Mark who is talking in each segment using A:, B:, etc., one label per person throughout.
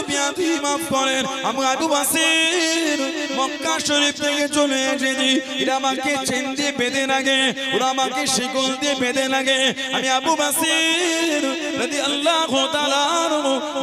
A: ব্যাধি মাফ করেন। আমি আবু বাসির মক্কা শরীফ থেকে চলে এসেছি, এরা আমাকে চেন দিয়ে বেঁধে লাগে, ওরা আমাকে শিকল দিয়ে বেঁধে লাগে। আমি আবু বাসির রাদিয়াল্লাহু তাআলা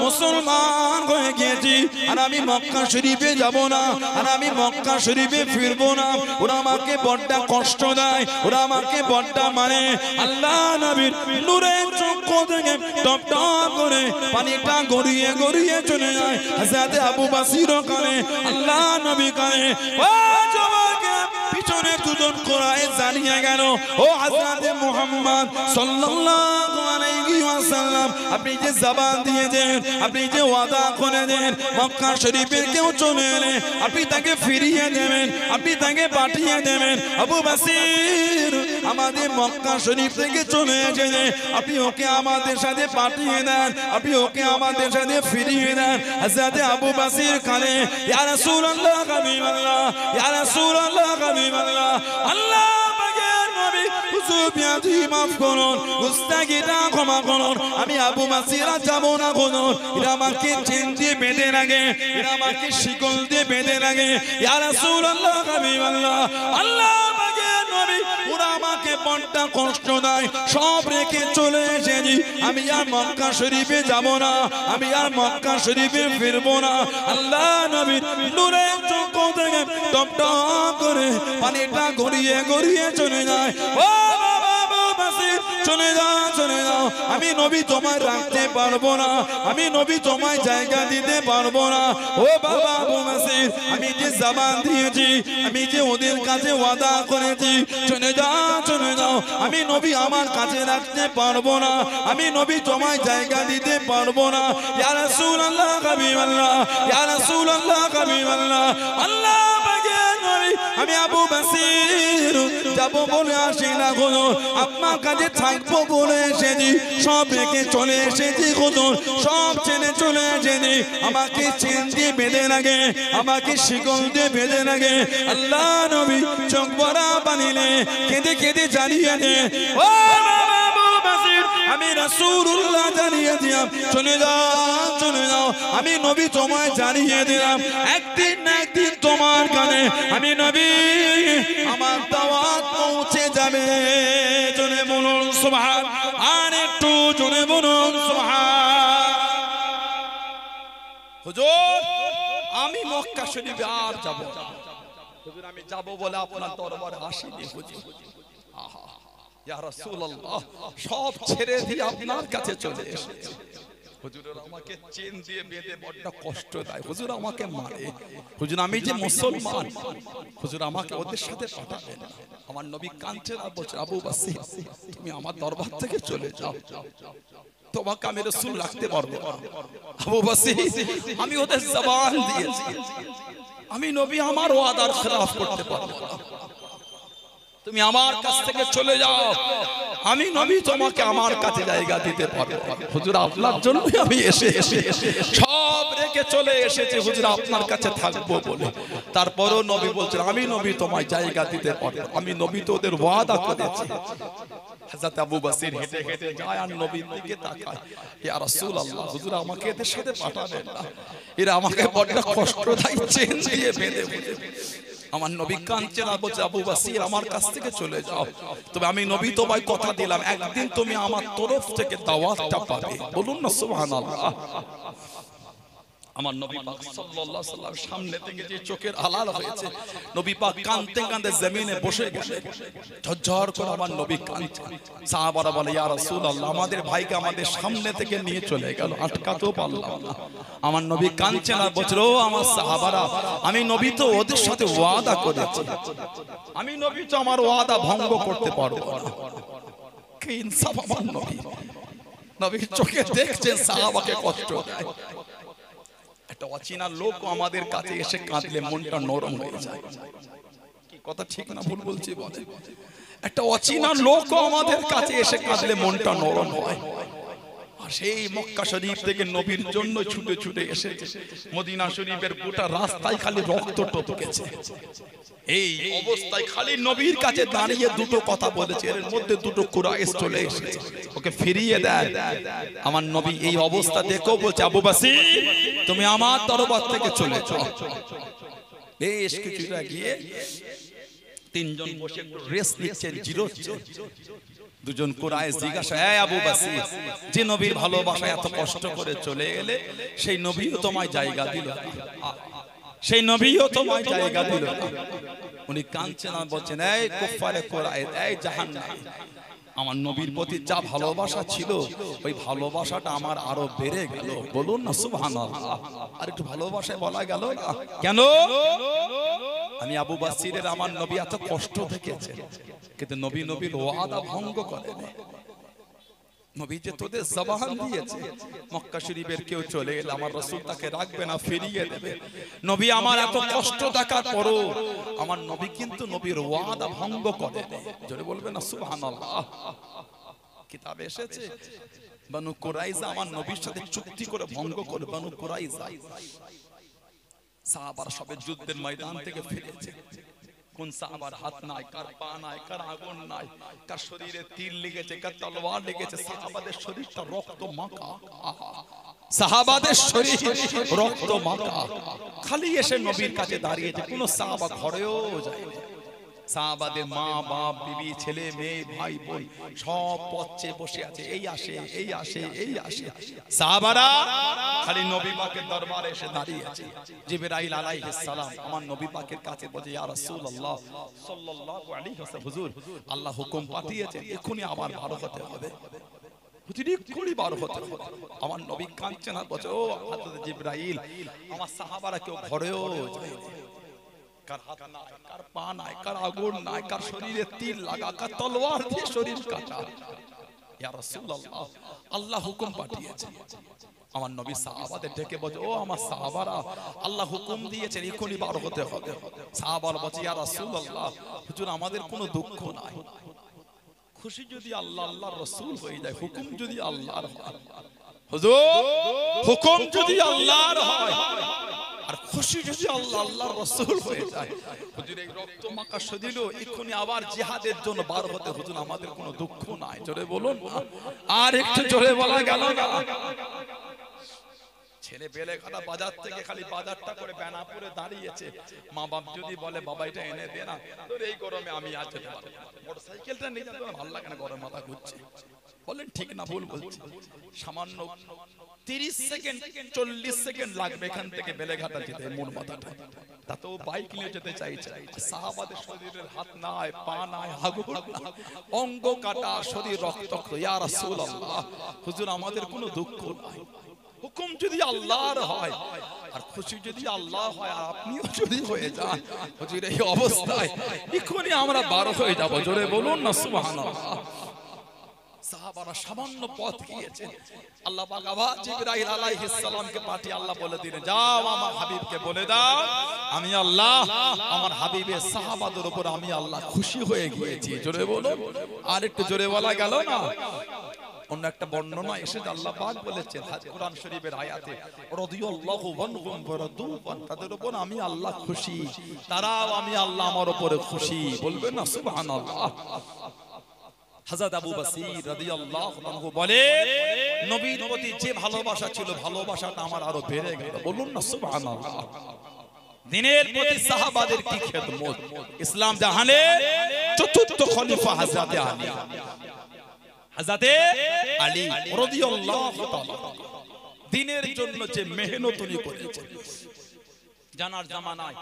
A: মুসলমান হয়ে গিয়েছি, আর আমি মক্কা শরীফে যাব না, আর আমি মক্কা শরীফে ফিরবো না। ওরা আমাকে বড্ড কষ্ট দেয়, ওরা আমাকে বড্ড মানে। আল্লাহ নবীর নূরের চক্ষু থেকে টপ টপ করে পানিটা গড়িয়ে গড়িয়ে চলে যায়। হযরত আবু বাসির কানে, আল্লাহ নবী কানে, ও জওয়াকে পিছনে দুজন কোরআন জানিয়ে গেল, ও হযরত মুহাম্মদ সাল্লাল্লাহু আলাইহি ওয়াসাল্লাম, আপনি যে জবান দিয়েছেন, আপনি যে ওয়াদা করেছেন মক্কা শরীফের কেউ চলে এলে আপনি তাকে ফিরিয়ে দেবেন, আপনি তাকে পাঠিয়ে দেবেন। আবু বাসির আমাদের মক্কা শরীফ থেকে চলে এসেছে, আপনি ওকে আমাদের সাথে পাঠিয়ে দেন, আপনি ওকে আমাদের সাথে ফিরিয়ে দেন। হযরত আবু বাসির কানে, ইয়া রাসূলুল্লাহ হাবিবাল্লাহ, ইয়া রাসূলুল্লাহ হাবিবাল্লাহ, আল্লাহ পাকের নবী হুজুর ব্যাধি মাফ করুন, গুস্তাখিটা ক্ষমা করুন, আমি আবু বাসির যাব না কোনো। এরা আমাকে চেন দিয়ে বেঁধে লাগে, এরা আমাকে শিকল দিয়ে বেঁধে লাগে। ইয়া রাসূলুল্লাহ হাবিবাল্লাহ, আল্লাহ পাকের নবী ওরা আমাকে বড্ড কষ্ট দেয়, সব রেখে চলে এসেছি, আমি আর মক্কা শরীফে যাব না, আমি আর মক্কা শরীফে ফিরবো না। আল্লাহ নবীর নূরের চক্ষু থেকে টপ টপ করে পানিটা গড়িয়ে গড়িয়ে চলে যায়। ও চলে যাও, চলে যাও, আমি নবী তোমায় রাখতে পারবো না, আমি নবী তোমায় জায়গা দিতে পারবো না। ও বাবা আবু বাসির, আমি যে জবান দিয়েছি, আমি যে ওদের কাছে ওয়াদা করেছি, চলে যাও, চলে যাও, আমি নবী আমার কাছে রাখতে পারবো না, আমি নবী তোমায় জায়গা দিতে পারবো না। ইয়া রাসূলুল্লাহ হাবিবাল্লাহ, ইয়া রাসূলুল্লাহ হাবিবাল্লাহ, আল্লাহ পাকের নবী আমি আবু বাসির যাব বলে আসি না কোনো, আপনার কাছে থাকবো বলে এসেছি, সব রেখে চলে এসেছি কোনো, সব ছেড়ে চলে এসেছি। আমাকে চেন দিয়ে বেঁধে লাগে, আমাকে শিকল দিয়ে বেঁধে লাগে। আল্লাহ নবী চোখ ভরা পানিলে কেঁদে কেঁদে জানিয়ে দে, ও আমি রাসূলুল্লাহ জানিয়ে দিলাম, চলে যাও, চলে যাও, আমি নবী তোমায় জানিয়ে দিলাম, একদিন না একদিন তোমার কানে আমি নবী আমার দাওয়াত পৌঁছে যাবে। জোরে বলুন সুবহান, আর একটু জোরে বলুন সুবহান। হুজুর আমি মক্কা শরীফে আর যাব না, হুজুর আমি যাব বলে আপনার দরবারে আসিনি হুজুর। আহা ইয়া রাসূলুল্লাহ, সব ছেড়ে দিয়ে আপনার কাছে চলে এসেছি। হুজুর আমাকে চেন দিয়ে বেঁধে বড় কষ্ট দেয়, হুজুর আমাকে মারে, হুজুর আমি যে মুসলমান, হুজুর আমাকে ওদের সাথে পাঠাবেন না। আমার নবী কাঁদছেন আর বলছেন, আবু বাসির তুমি আমার দরবার থেকে চলে যাও, তোমাকে আমি রাসূল রাখতে পারবো। আবু বাসির আমি ওদের জবান দিয়েছি, আমি নবী আমার ওয়াদার খেলাফ করতে পারবো না, তুমি আমার কাছ থেকে চলে যাও, আমি নবী তোমাকে আমার কাছে জায়গা দিতে পারবো। হুজুর আপনার জন্যই আমি এসে সব রেখে চলে এসেছি হুজুর আপনার কাছে থাকবো বলে। তারপরও নবী বলছেন, আমি নবী তোমায় জায়গা দিতে পারবো, আমি নবী তো ওদের ওয়াদা করেছি। হযরত আবু বাসির হেঁটে হেঁটে যায় আর নবীর দিকে তাকায়, ইয়া রাসূলুল্লাহ হুজুর আমাকে এদের সাথে পাঠাবেন না, এরা আমাকে বড় কষ্ট দেয়, চেন দিয়ে বেঁধে বেঁধে। আমার নবী কাঁদছেন আর বলছে, আবু বাসির আমার কাছ থেকে চলে যাও, তবে আমি নবী তোমায় কথা দিলাম একদিন তুমি আমার তরফ থেকে দাওয়াতটা পাবে। বলুন না সুবহানাল্লাহ। আমার নবী পাক সাল্লাল্লাহু আলাইহি ওয়াসাল্লাম সামনে থেকে যে চোখের আলাল হয়েছে, নবী পাক কাঁদতে কাঁদতে জমিনে বসে গেলেন, ঝরঝর করে আমার নবী কাঁদছেন। সাহাবারা বলে, ইয়া রাসূলুল্লাহ আমাদের ভাইকে আমাদের সামনে থেকে নিয়ে চলে গেল, আটকাতেও পারলাম না। আমার নবী কাঁদছেন আর বলছেন, ও আমার সাহাবারা, আমি নবী তো ওদের সাথে ওয়াদা করেছি, আমি নবী তো আমার ওয়াদা ভঙ্গ করতে পারবো না। কি ইনসাফ আমার নবী, নবী চোখে দেখছেন সাহাবাকে কষ্ট দেয়। একটা অচেনা লোক আমাদের কাছে এসে কাঁদলে মনটা নরম হয়ে যায়, কি কথা ঠিক না ভুল বলছি বলে? একটা অচেনা লোক আমাদের কাছে এসে কাঁদলে মনটা নরম হয়। আর সেই মক্কা শরীফ থেকে নবীর জন্য ছুটে ছুটে এসেছে মদিনা শরীফের গোটা রাস্তায় খালি রক্ত টপকেছে এই অবস্থায় খালি নবীর কাছে দাঁড়িয়ে দুটো কথা বলেছে এর মধ্যে দুটো কুরাইশ চলে এসেছে ওকে ফিরিয়ে দেয় আমার নবী এই অবস্থা দেখো বলছে আবু বসির তুমি আমার দরবার থেকে চলে যাও বেশ কিছুটা গিয়ে তিনজন বসে রেস্ট নিচ্ছেন জিরোচ্ছে দুজন কুরাইশ জিজ্ঞাসা এই আবু বসির যে নবীর ভালোবাসা এত কষ্ট করে চলে গেলে সেই নবীও তোমায় জায়গা দিল সেই নবীও তোমায় জায়গা দিল উনি কাঁদছেন আর বলছেন এই কুফারে কুরাইশ এই জাহান্নামী আমার নবীর প্রতি যা ভালোবাসা ছিল ওই ভালোবাসাটা আমার আরো বেড়ে গেল বলুন না সুবহানাল্লাহ আর একটু ভালোবাসায় বলা গেল না কেন আমি আবু বসিরের আমার নবী এত কষ্ট দেখেছে কিন্তু নবী নবীর ওয়াদা ভঙ্গ করেন নবী যে তোদের জবান দিয়েছে মক্কা শরীফের কেউ চলে এলে আমার রাসূল তাকে রাখবে না ফিরিয়ে দেবে নবী আমার এত কষ্ট দেখার পরও আমার নবী কিন্তু নবীর ওয়াদা ভঙ্গ করে জোরে বলবেন না সুবহানাল্লাহ কিতাবে এসেছে বনু কুরাইজা আমার নবীর সাথে চুক্তি করে ভঙ্গ করে বনু কুরাইজা সাহাবারা সবে যুদ্ধের ময়দান থেকে ফিরেছে কোন সাহাবার হাত নাই কার পা নাই কার আগুন নাই কার শরীরে তীর লেগেছে কার তলোয়ার লেগেছে সাহাবাদের শরীরটা রক্ত মাখা সাহাবাদের শরীর রক্ত মাখা খালি এসে নবীর কাছে দাঁড়িয়েছে কোন সাহাবা ঘরেও যায়নি সাহাবাদের মা বাপ বিবি ছেলে মেয়ে ভাই বোন সব পথে বসে আছে এই আসে এই আসে এই আসে সাহাবারা খালি নবী পাকের দরবারে এসে দাঁড়িয়ে আছে জিবরাইল আলাইহিস সালাম আমার নবী পাকের কাছে বলে ইয়া রাসূলুল্লাহ সাল্লাল্লাহু আলাইহি ওয়াসাল্লাম হুজুর আল্লাহ হুকুম পাঠিয়েছেন এখনি আবার ভালো হতে হবে আমার নবী কাঁদছেন আর বলছে ও হযরত জিবরাইল আমার সাহাবারা কেউ ঘরেও যায়নি কার হাত নাই কার পা নাই কার আগুন নাই কার শরীরে তীর লাগা কার তলোয়ার দিয়ে শরীর কাটা ইয়া রাসূলুল্লাহ আল্লাহ হুকুম পাঠিয়েছেন আমার নবী সাহাবাদের ডেকে বলে ও আমার সাহাবারা আল্লাহ হুকুম দিয়েছেন এখনি বার হতে হবে সাহাবারা বলে ইয়া রাসূলুল্লাহ হুজুর আমাদের কোনো দুঃখ নাই খুশি যদি আল্লাহ আল্লাহর রাসূল হয়ে যায় হুকুম যদি আল্লাহর হয় হুজুর হুকুম যদি আল্লাহর হয় আর খুশি যদি আল্লাহ আল্লাহর রাসূল হয়ে যায় হুজুর এই রক্ত মাখা শরীর এখনি আবার জিহাদের জন্য বার হতে হুজুর আমাদের কোনো দুঃখ নাই জোরে বলুন আর একটু জোরে বলা গেল না ছেলে বেলেঘাটা বাজার থেকে খালি বাজারটা করে বেনাপুরে দাঁড়িয়েছে মা বাপ যদি বলে বাবা এটা এনে দে না তোর এই গরমে আমি আজ যেতে পারবো মোটরসাইকেলটা নিয়ে যেতে ভালো লাগে না গরম মাথা ঘুরছে বলেন ঠিক না ভুল বলছি সামান্য 30 সেকেন্ড 40 সেকেন্ড লাগবে এখান থেকে বেলেঘাটা যেতে মূল মাথাটা তাতেও বাইক নিয়ে যেতে চাইছে সাহাবাদের শরীরের হাত নাই পা নাই আগুন অঙ্গ কাটা শরীর রক্তাক্ত ইয়া রাসূলুল্লাহ হুজুর আমাদের কোনো দুঃখ নাই হুকুম যদি আল্লাহর হয় আর খুশি যদি আল্লাহ হয় আর আপনিও যদি হয়ে যান হুজুর এই অবস্থায় এখনি আমরা বার হয়ে যাব জোরে বলুন না সুবহানাল্লাহ সাহাবারা সামান্য পথ গিয়েছে আল্লাহ পাক আবার জিবরাইল আলাইহিস সালামকে পাঠিয়ে আল্লাহ বলে দিলেন যাও আমার হাবিবকে বলে দাও আমি আল্লাহ আমার হাবিবের সাহাবাদের উপর আমি আল্লাহ খুশি হয়ে গিয়েছি জোরে বলুন আর একটু জোরে বলা গেল না অন্য একটা বর্ণনা এসেছে আল্লাহ পাক বলেছেন কোরআন শরীফের আয়াতে রাদিয়াল্লাহু আনহুম ওয়া রাদু আন তাদের উপর আমি আল্লাহ খুশি তারাও আমি আল্লাহ আমার উপরে খুশি বলবেন না সুবহানাল্লাহ হযরত আবু বসির রাদিয়াল্লাহু আনহু বলে নবীর প্রতি যে ভালোবাসা ছিল ভালোবাসাটা আমার আরো বেড়ে গেল বলুন না সুবহানাল্লাহ দ্বীনের প্রতি সাহাবাদের কি খেদমত ইসলাম জাহানের চতুর্থ খলিফা হযরত আলী হযরত আলী রাদিয়াল্লাহু তাআলা দ্বীনের জন্য যে মেহনত উনি করেছেন জানার জামানায়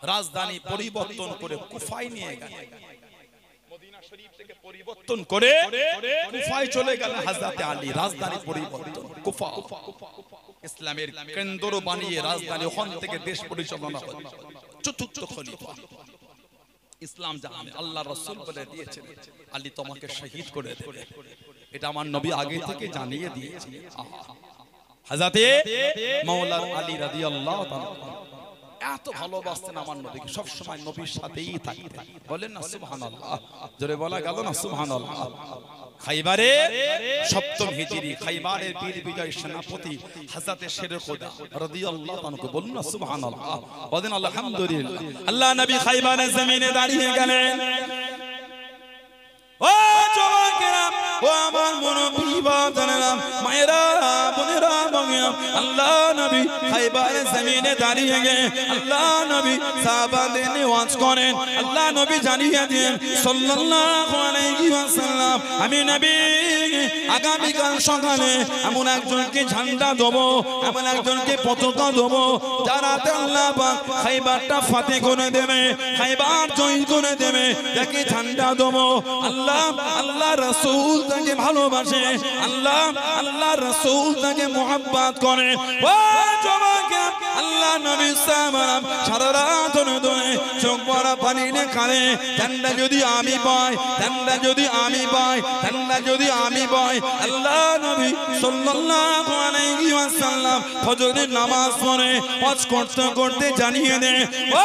A: রাজধানী পরিবর্তন করে কুফায় নিয়ে গেলেন মদিনা শরীফ থেকে পরিবর্তন করে কুফায় চলে গেলেন হযরত আলী রাজধানী পরিবর্তন কুফা ইসলামের কেন্দ্র বানিয়ে রাজধানী ওখান থেকে দেশ পরিচালনা করে চতুর্থ খলিফা ইসলাম জাহানে আল্লাহ রাসূল বলে দিয়েছেন আলী তোমাকে শহীদ করে দেবে এটা আমার নবী আগে থেকে জানিয়ে দিয়েছেন হযরত মাওলানা আলী রাদিয়াল্লাহু তাআলা
B: এত ভালোবাসতেন আমার নবীকে, সব সময় নবীর সাথেই থাকতেন। বলেন না সুবহানাল্লাহ, জোরে বলা গেল না সুবহানাল্লাহ। খাইবারে ৭ম হিজরি, খাইবারের বীর বিজয় সেনাপতি হযরত শের খোদা রাদিয়াল্লাহু আনহু, বলুন না সুবহানাল্লাহ, বলেন আলহামদুলিল্লাহ।
A: আল্লাহ নবী খাইবারের জমিনে দাঁড়িয়ে গেলেন। ও যুবকেরা, ও আমার মুরব্বী বাজানেরা, মায়েরা, বোনেরা, ভাইয়েরা, আল্লাহ নবী খাইবারের জমিনে দাঁড়িয়ে গিয়ে আল্লাহ নবী সাহাবাদের নিয়ে ওয়াজ করেন। আল্লাহ নবী জানিয়ে দেন সাল্লাল্লাহু আলাইহি ওয়াসাল্লাম, আমি নবী আগামীকাল সকালে এমন একজনকে ঝান্ডা দেবো, এমন একজনকে পতাকা দেবো, যারা আল্লাহ পাক খাইবারটা ফাতে করে দেবে, খাইবার জয় করে দেবে, যাকে ঝান্ডা দেবো। আল্লাহ রাসূল তাকে ভালোবাসে, আল্লাহ রাসূল তাকে মুহাব্বত করে। ও যুবকেরা, আল্লাহ নবী সাহাবারা সারা রাত ধরে চোখ ভরা পানি নিয়ে কাঁদে, ঠান্ডা যদি আমি পাই, ঠান্ডা যদি আমি পাই, ঠান্ডা যদি আমি পাই। আল্লাহ নবী সাল্লাল্লাহু আলাইহি ওয়াসাল্লাম ফজরের নামাজ পড়ে হজ করতে করতে জানিয়ে দেন, ও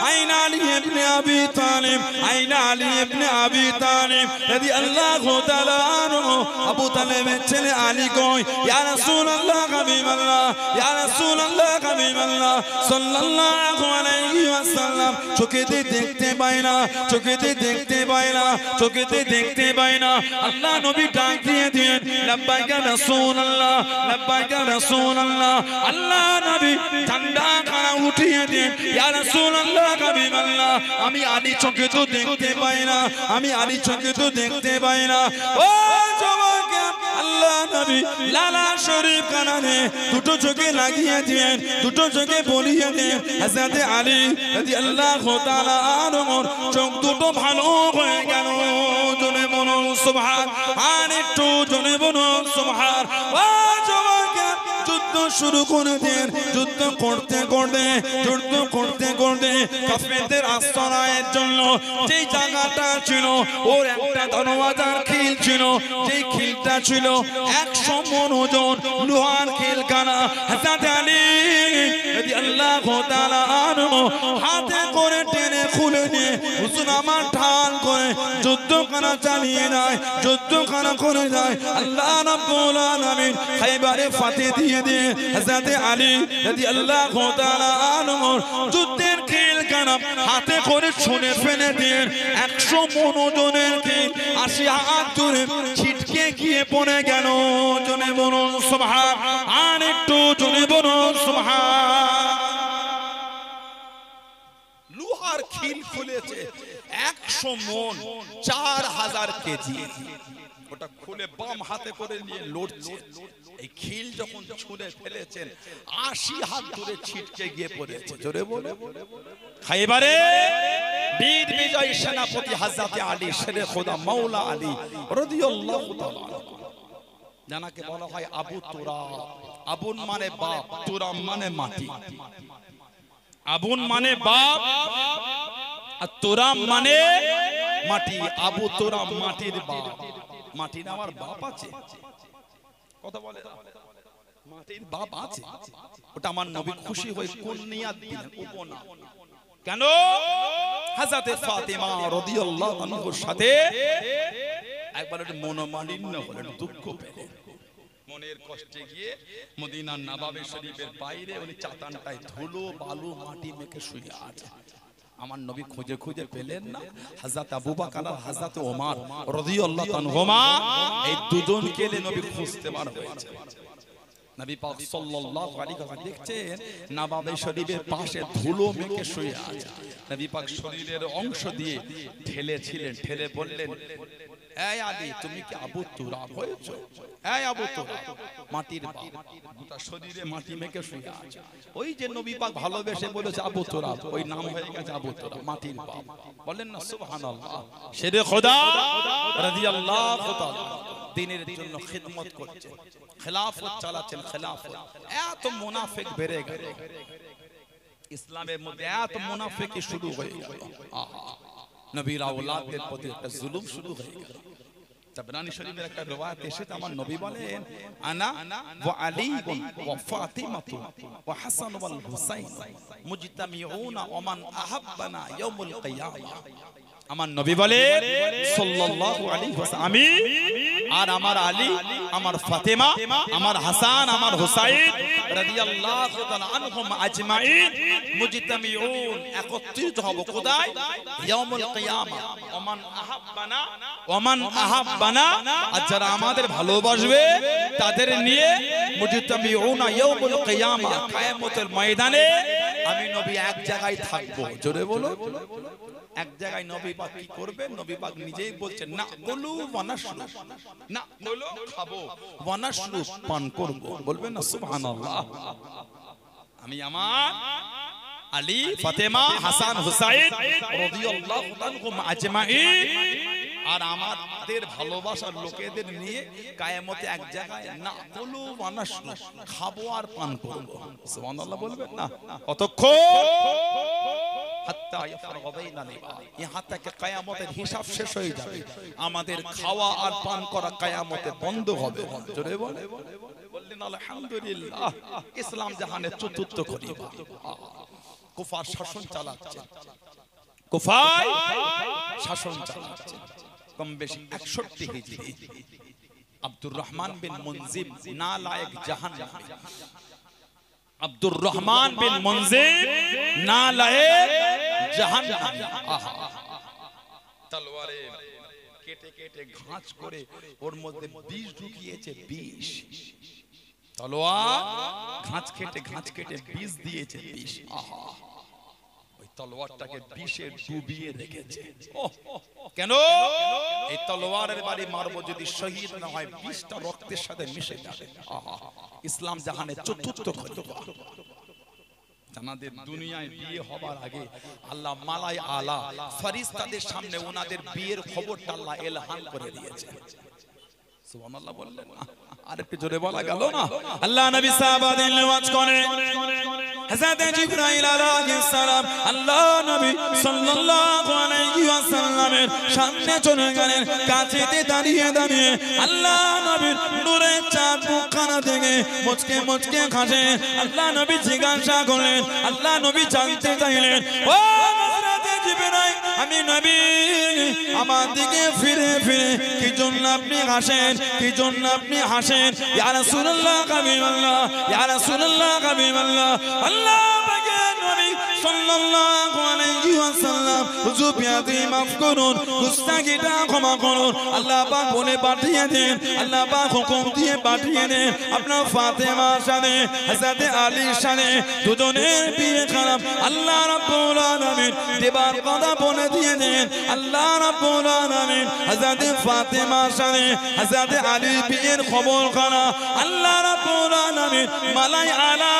A: আইনা আলী ইবনে আবি তালিব, আইনা আলী ইবনে আবি তালিব রাদিয়াল্লাহু তাআলা আনহু। আবু তালেবের ছেলে আলী কই, ইয়া রাসূলুল্লাহ হাবিবাল্লাহ, ইয়া রাসূলুল্লাহ হাবিবাল্লাহ সাল্লাল্লাহু আলাইহি ওয়াসাল্লাম, চোখেতে দেখতে পায় না, চোখেতে দেখতে পায় না, চোখেতে দেখতে পায় না। আল্লাহ নবী ডাক দিয়ে দেন, লাব্বাইকা রাসূলুল্লাহ, লাব্বাইকা রাসূলুল্লাহ। আল্লাহ নবী ঠান্ডা খানা উঠিয়ে দেন, ইয়া রাসূলুল্লাহ হাবিবাল্লাহ, আমি আলী চোখে তো দেখতে পাই না, আমি আলী চোখে তো দেখতে পাই না। ও যুবকেরা, আল্লাহ নবী লালা শরীফ কানে দুটো চোখে লাগিয়ে দেন, দুটো চোখে বলিয়ে দেন, হযরত আলী রাদিয়াল্লাহু তাআলা আনহুর চোখ দুটো ভালো হয়ে গেল। জোরে বলুন সুবহান, আর একটু জোরে বলুন সুবহান। ও যুবকেরা, যুদ্ধ শুরু করে দেন, যুদ্ধ করতে করতে, যুদ্ধ করতে করতে কাফেরদের আশ্রয়ের জন্য যেই জায়গাটা ছিল, ওর একটা দরওয়াজার খিল ছিল, যেই খিলটা ছিল 100 মণ ওজন লোহার খিলখানা। হযরত আলী রাদিয়াল্লাহু তাআলা আনহু হাতে করে টেনে খুলে নিয়ে হুজুর আমার ঢাল করে যুদ্ধখানা চালিয়ে যায়, যুদ্ধখানা করে যায়। আল্লাহ রাব্বুল আলামিন খাইবারে ফাতে দিয়ে দিয়ে হযরত আলী রাদিয়াল্লাহু তাআলা আনহুর যুদ্ধের খিলখানা হাতে করে ছুঁড়ে ফেলে দিয়ে 100 মণ ওজনের খিল 80 হাত দূরে ছিটকে গিয়ে পড়ে গেল। জোরে বলুন সুবহান, আর একটু জোরে বলুন সুবহান।
B: লোহার খিল খুলেছে 100 মণ, 4000 কেজি। ওটা খুলে বাম হাতে করে নিয়ে লড়ছে। এই খিল যখন ছুঁড়ে ফেলেছেন 80 হাত দূরে ছিটকে গিয়ে পড়েছে। জোরে বলে
A: খাইবারে
B: বীর বিজয় সেনাপতি হযরত আলী শেরে খোদা মাওলা আলী রাদিয়াল্লাহু তাআলা, জানাকে বলা হয় আবু তুরাব। আবুন মানে বাপ, তুরাব মানে মাটি।
A: আবুন মানে বাপ আর তুরাব মানে
B: মাটি। আবু তুরাব মাটির বাপ। মাটির আমার বাপ আছে, কথা বলে মাটির বাপ আছে। ওটা আমার নবী খুশি হয়ে কুনিয়াত দিলেন, উপনাম।
A: কেন?
B: হযরত ফাতেমা রাদিয়াল্লাহু আনহার সাথে একবার একটু মনোমালিন্য হলেন, দুঃখ পেলেন। মনের কষ্টে গিয়ে মদিনার নবাবে শরীফের বাইরে উনি চাতানটায় ধুলো বালু মাটি মেখে শুয়ে আছে। আমার নবী খুঁজে খুঁজে পেলেন না। হযরত আবু বকর আর হযরত ওমর রাদিয়াল্লাহু আনহুমা, এই দুজনকে নবী খুঁজতে বার হয়েছে। নবী পাক সাল্লাল্লাহু আলাইহি ওয়াসাল্লাম দেখছেন নবাবে শরীফের পাশে ধুলো মেখে শুয়ে আছে। নবী পাক শরীরের অংশ দিয়ে ঠেলেছিলেন, ঠেলে বললেন, এই আলী, তুমি কি আবু তুরাব হয়েছো? এই আবু তুরাব, মাটির বাপ, গোটা শরীরে মাটি মেখে শুয়ে আছে। ওই যে নবী পাক ভালোবেসে বলেছে আবু তুরাব, ওই নাম হয়ে গেছে আবু তুরাব, মাটির বাপ। বলেন না সুবহানাল্লাহ।
A: শেরে খোদা
B: রাদিয়াল্লাহু তাআলা দ্বীনের জন্য খিদমত করছে, খেলাফত চালাচ্ছেন। খেলাফত এত মুনাফিক বেড়ে গেল, ইসলামের মধ্যে এত মুনাফিকি শুরু হয়ে গেল। নবীর আওলাদদের প্রতি একটা জুলুম শুরু হয়ে গেল। তাবরানী শরীফের একটা riwayat এসেছে আমার নবী বলেন আনা ওয়া আলী ওয়া ফাতিমাতু ওয়া হাসান ওয়াল হুসাইন মুজতামিউনা ওয়া মান আহাব্বানা ইয়াউমুল কিয়ামা। আমার নবী বলেন সাল্লাল্লাহু আলাইহি ওয়াসাল্লাম আমি আর আমার আলী, আমার ফাতেমা, আমার হাসান, আমার হুসাইন রাদিয়াল্লাহু তাআলা আনহুম আজমাইন মুজতামিউন একত্রিত হব কোথায়? ইয়াউমুল কিয়ামা। ওমান আহাব্বানা ওমান আহাব্বানা, আর যারা আমাদের ভালোবাসবে তাদের নিয়ে মুজতামিউনা ইয়াউমুল কিয়ামা, কিয়ামতের ময়দানে আমি নবী এক জায়গায় থাকবো। জোরে বলো, এক জায়গায় নবী পাক কি করবেন? নবী পাক নিজেই বলছেন না বলু ওয়ানাশরু, না বলো খাবো, ওয়ানাশরু পান করব। বলবেন না সুবহানাল্লাহ। আমি আমার আলী, ফাতেমা, হাসান, হুসাইন রাদিয়াল্লাহু আনহুম আজমাইন আর আমাদের ভালোবাসার লোকেদের নিয়ে কিয়ামতে এক জায়গায় না বলু ওয়ানাশরু খাবো আর পান করব। সুবহানাল্লাহ বলবেন না? কতক্ষণ? হাত্তা ইয়াফরাগা বাইনা লিবা, ইহা থেকে কিয়ামতের হিসাব শেষ হয়ে যাবে, আমাদের খাওয়া আর পান করা কিয়ামতে বন্ধ হবে। জোরে বললেন আলহামদুলিল্লাহ। ইসলাম জাহানের চতুর্থ খলিফা কুফার শাসন চালাচ্ছে, কুফায় শাসন চালাচ্ছে কম বেশি 61 হিজরি। আব্দুর রহমান বিন মুনজিম নালায়েক জাহান্নামী, আব্দুর রহমান বিন মুনজির নালায়েক জাহান্নামী। তলোয়ারে কেটে কেটে ঘাঁচ করে ওর মধ্যে বিষ ঢুকিয়েছে, বিষ। তলোয়ার ঘাঁচ কেটে বিষ দিয়েছে, বিষ। ওই তলোয়ারটাকে বিষে ডুবিয়ে রেখেছে। কেন? এই তলোয়ারের বাড়ি মারবো, যদি শহীদ না হয় বিষটা রক্তের সাথে মিশে যাবে। ইসলাম জাহানের চতুর্থ খলিফা। জানাদের দুনিয়ায় বিয়ে হবার আগে আল্লাহ মালাই আলা ফেরেশতাদের সামনে ওনাদের বিয়ের খবরটা আল্লাহ এলহাম করে দিয়েছে। সুবহানাল্লাহ বললেন না? আরেকটু জোরে বলা গেল না?
A: আল্লাহ নবী সাহাবাদের ওয়াজ করে হযরত জিবরাইল আলাইহিস সালাম আল্লাহ নবী সাল্লাল্লাহু আলাইহি ওয়াসাল্লামের সামনে চলে গেলেন। কাছেতে দাঁড়িয়ে দাঁড়িয়ে আল্লাহ নবীর নূরের চাঁদ মুখখানা থেকে মুচকে মুচকে হাসে। আল্লাহ নবী জিজ্ঞাসা করলেন, আল্লাহ নবী জানতে চাইলেন, ও হযরত জিবরাইল, আমি নবী আমার দিকে ফিরে ফিরে কি জন্য আপনি হাসেন, কি জন্য আপনি হাসেন? ইয়া রাসূলুল্লাহ হাবিবাল্লাহ, ইয়া রাসূলুল্লাহ হাবিবাল্লাহ। আল্লাহ পাকের নবী সাল্লাল্লাহু আলাইহি ওয়াসাল্লাম হুজুর বিয়াদি মাফ করুন, গুস্তাখিটা ক্ষমা করুন, আল্লাহ পাক বলে পাঠিয়ে দেন, আল্লাহ পাক হুকুম দিয়ে পাঠিয়ে দেন আপনার ফাতেমার সাথে হযরত আলীর সাথে দুজনের বিয়ে খারাপ। আল্লাহ রাব্বুল আলামিন দেবার কথা বলে দিয়ে দেন, আল্লাহ রাব্বুল আলামিন হযরত ফাতেমার সাথে হযরত আলীর বিয়ের খবর খানা আল্লাহ রাব্বুল আলামিন মালাই আলা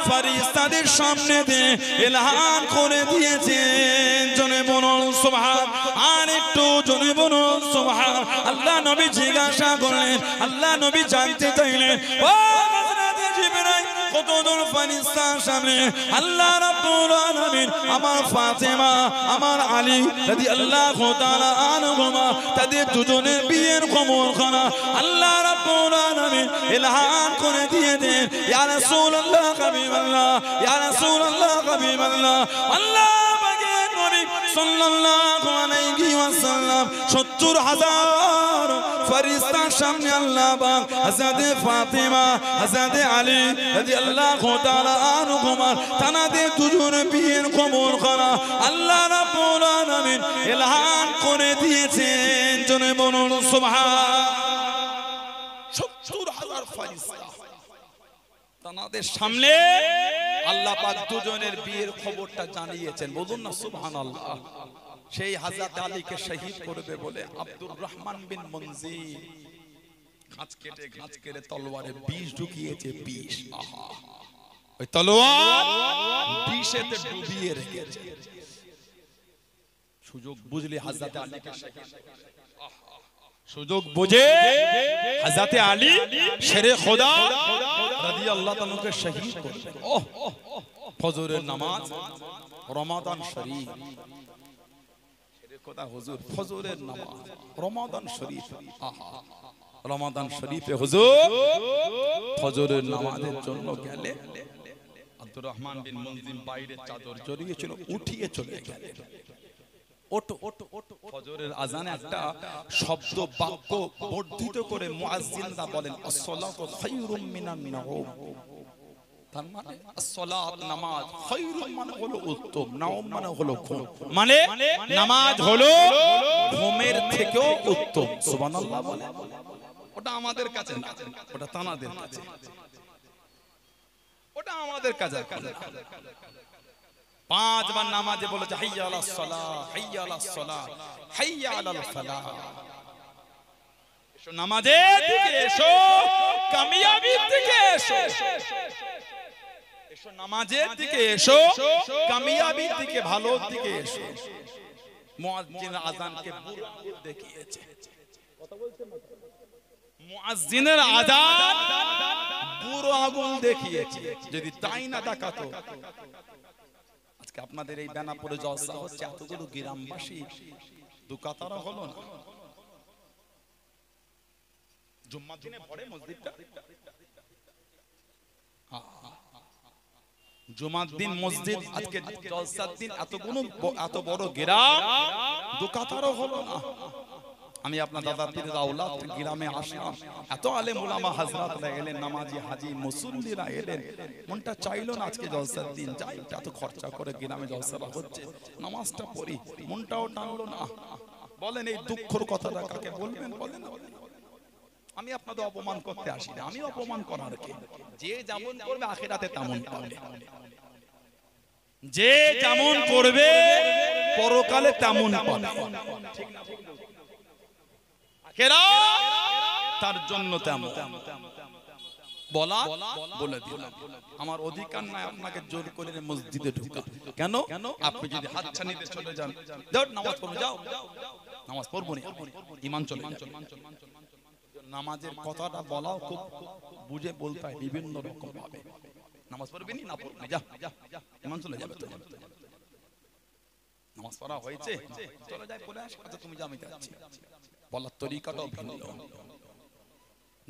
A: ফেরেশতাদের সামনে দিয়ে এলান করে দিয়েছেন। জনে বলুন সুবহান, আর একটু জনে বলুন সুবহান। আল্লাহ নবী জিজ্ঞাসা করলেন, আল্লাহ নবী জানতে চাইলেন, ও হযরত জিবরাইল কতদূর ফেরেশতার সামনে আল্লাহ রাব্বুল আলামিন আমার ফাতেমা, আমার আলী রাদিয়াল্লাহু তাআলা আনহুমা তাদের দুজনের বিয়ের খবর খানা আল্লাহ রাব্বুল আলামিন এলান করে দিয়ে দেন। ইয়া রাসূলুল্লাহ হাবিবাল্লাহ, ইয়া রাসূলুল্লাহ হাবিবাল্লাহ। আল্লাহ পাকের নবী সাল্লাল্লাহু আলাইহি ওয়াসাল্লাম ৭০,০০০ ফেরেশতার সামনে আল্লাহ পাক হযরত ফাতেমা, হযরত আলী রাদিয়াল্লাহু তাআলা আনহুমা তানাদের দুজনের বিয়ের খবর খানা আল্লাহ রাব্বুল আলামিন এলান করে দিয়েছেন। জনে বলুন সুবহান।
B: ৭০,০০০ ফেরেশতা তানাদের সামনে আল্লাহ পাক দুজনের বিয়ের খবরটা জানিয়েছেন। বলুন না সুবহানাল্লাহ। সেই হযরত আলীকে শহীদ করবে বলে আব্দুর রহমান বিন মুনজির ঘাঁচ কেটে তলোয়ারে বিষ ঢুকিয়েছে, বিষ। ওই তলোয়ার বিষেতে ডুবিয়ে রেখেছে। সুযোগ বুঝলে হযরত আলীকে শহীদ, সুযোগ বুঝে হযরত আলী শেরে খোদা রাদিয়াল্লাহু তাআলাকে শহীদ করবে। ফজরের নামাজ, রমাদান শরীফ, কথা হুজুর ফজরের নামাজ রমাদান শরীফ, আহা রমাদান শরীফে হুজুর ফজরের নামাজের জন্য গেলে আব্দুর রহমান বিন মুনজিম বাইরে চাদর জড়িয়েছিল, উঠিয়ে চলে গেলেন। ওটো ওটো ওটো ফজরের আজানে একটা শব্দ বাক্য বর্ধিত করে মুয়াজ্জিনরা বলেন আসসালাতু খায়রুম মিনান নাওম। তার মানে আসসালাত নামাজ, খায়রুম মানে হলো উত্তম, নাওম মানে হলো ঘুম, মানে নামাজ হলো ঘুমের থেকেও উত্তম। সুবহানাল্লাহ বলে। ওটা আমাদের কাছে না, ওটা তানাদের কাছে, ওটা আমাদের কাছে। পাঁচবার নামাজে বলেছে হাইয়া আলাস সালাহ, হাইয়া আলাস সালাহ, হাইয়া আলাল ফালাহ। এসো নামাজের দিকে এসো, কামিয়াবির দিকে এসো। এসো নামাজের দিকে এসো, কামিয়াবির দিকে, ভালোর দিকে এসো। মুয়াজ্জিন আযানকে বুড়ো আঙুল দেখিয়েছে। কথা বলছেন না? মুয়াজ্জিনের আযান বুড়ো আঙুল দেখিয়েছে। যদি তাই না দেখাতো, আজকে আপনাদের এই বেনাপুরে জলসা হচ্ছে, এতগুলো গ্রামবাসী দুকাতারা হলো না। জুম্মার দিনে ভরে মসজিদটা, জুমার দিন মসজিদ, আজকে জলসার দিন এত বড় গ্রাম দুকাতারা হলো না। আমি আপনার দাদা পীরের আওলাদ গ্রামে আসলাম, এত আলেম উলামা হযরতরা এলেন, নামাজি হাজী মুসল্লিরা এলেন, মনটা চাইলো না আজকে জলসার দিন যাই, এত খরচা করে গ্রামে জলসাটা হচ্ছে, নামাজটা পড়ি, মনটাও টানলো না। বলেন এই দুঃখের কথাটা কাকে বলবেন? বলেন আমি আপনাদের অপমান করতে আসি না, আমি অপমান করার কে? যে যেমন করবে আখিরাতে তেমন পাবে, যে যেমন করবে পরকালে তেমন পাবে, ঠিক না? তার জন্য তেমন বলা বলে দিলাম। আমার অধিকার নাই আপনাকে জোর করে মসজিদে ঢোকা। কেন? আপনি যদি হাতছানিতে চলে যান, যাও নামাজ পড়ো, যাও নামাজ পড়বো না, ঈমান চলে যাবে। নামাজের কথাটা বলাও খুব বুঝে বলতে হয়, বিভিন্ন রকম ভাবে। নামাজ পড়বি না, পড়বি যা, ঈমান চলে যাবে। তো নামাজ পড়া হয়েছে, চলে যায়, পড়ে আসে, আচ্ছা তুমি যাও, আমি যাচ্ছি। বলার তরিকাটাও ভিন্ন।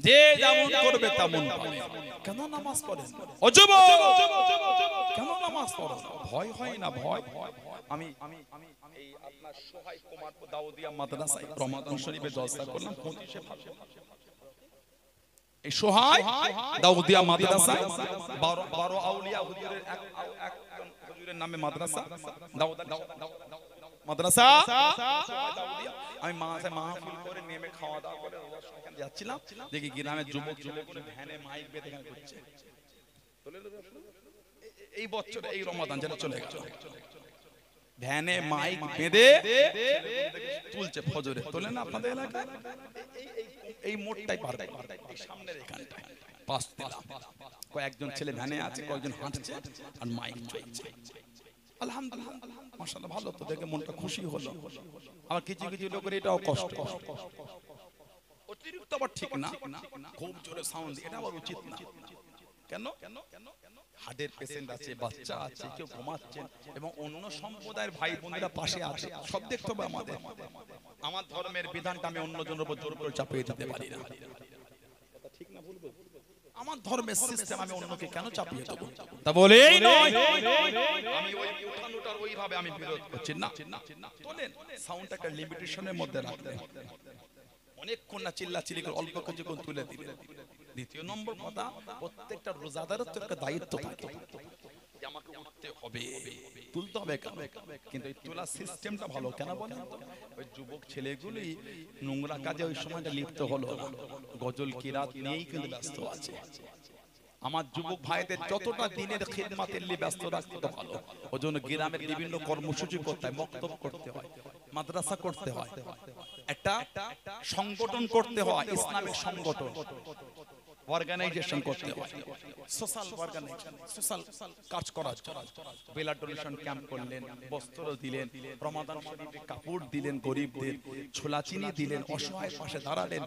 B: যে যেমন করবে তেমন পাবে। কেন নামাজ পড়েন? অজব, কেন নামাজ পড়েন? ভয় হয় না? ভয়। আমি এই আপনার সোহাই কুমার দাউদিয়া মাদ্রাসায় রমাদান শরীফে জলসা করলাম 25 ফাল্গুন। এই সোহাই দাউদিয়া মাদ্রাসায় 12 আউলিয়া হুজুরের একজন হুজুরের নামে মাদ্রাসা, মাদ্রাসা আমি মাহফিল করে নেমে খাওয়া দাওয়া করে যাচ্ছিলাম, দেখি গ্রামের যুবক যুবকরা ভ্যানে মাইক বেঁধে গান করছে। এই বছর এই রমাদান যেটা চলে গেল, ভ্যানে মাইক বেঁধে তুলছে ফজরে, তোলে না আপনাদের এলাকায়? এই মোড়টাই পার সামনের এখানটায় পাঁচ কয়েকজন ছেলে ভ্যানে আছে, কয়েকজন হাঁটছে আর মাইক চলছে। আলহামদুলিল্লাহ, মাশাআল্লাহ, ভালো তো, দেখে মনটা খুশি হলো। আমার কিছু কিছু লোকের এটাও কষ্ট, অতিরিক্ত আবার ঠিক না, খুব জোরে সাউন্ড, এটা আবার উচিত না। কেন? হার্টের পেশেন্ট আছে, বাচ্চা আছে, কেউ ঘুমাচ্ছেন, এবং অন্য সম্প্রদায়ের ভাই বোনেরা পাশে আছে, সব দেখতে হবে আমাদের। আমার ধর্মের বিধানটা আমি অন্যজনের উপর জোর করে চাপিয়ে দিতে পারি না, ঠিক না? বলবো আমার ধর্মের সিস্টেম আমি অন্যকে কেন চাপিয়ে দেব? তা বলেই নয়, আমি ওই উঠানোটার ওইভাবে আমি বিরোধ করছি না। তোলেন, সাউন্ড একটা লিমিটেশনের মধ্যে রাখবেন, অনেকক্ষণ না চিল্লাচিল্লি করে অল্প কিছুক্ষণ তুলে দিবেন। দ্বিতীয় নম্বর কথা, প্রত্যেকটা রোজাদারের তো একটা দায়িত্ব থাকে, আমাকে উঠতে হবে, তুলতে হবে, কিন্তু এই তোলা সিস্টেমটা ভালো কেন বলেন? ওই যুবক ছেলেগুলি নোংরা কাজে ওই সময়টা লিপ্ত হলো, গজল কিরাত নিয়েই কিন্তু ব্যস্ত আছে। আমার যুবক ভাইদের যতটা দিনের খিদমাতের নিয়ে ব্যস্ত রাখতে ভালো। ওই জন্য গ্রামের বিভিন্ন কর্মসূচি করতে হয়, বক্তব্য করতে হয়, মাদ্রাসা করতে হয়, একটা সংগঠন করতে হয়, ইসলামিক সংগঠন। অর্গানাইজেশন করতে হয়, সোশ্যাল অর্গানাইজেশন, সোশ্যাল কাজ করার জন্য ব্লাড ডোনেশন ক্যাম্প করলেন, বস্ত্র দিলেন, রমাদান শরীফে কাপড় দিলেন, গরিবদের ছোলা চিনি দিলেন, অসহায় পাশে দাঁড়ালেন।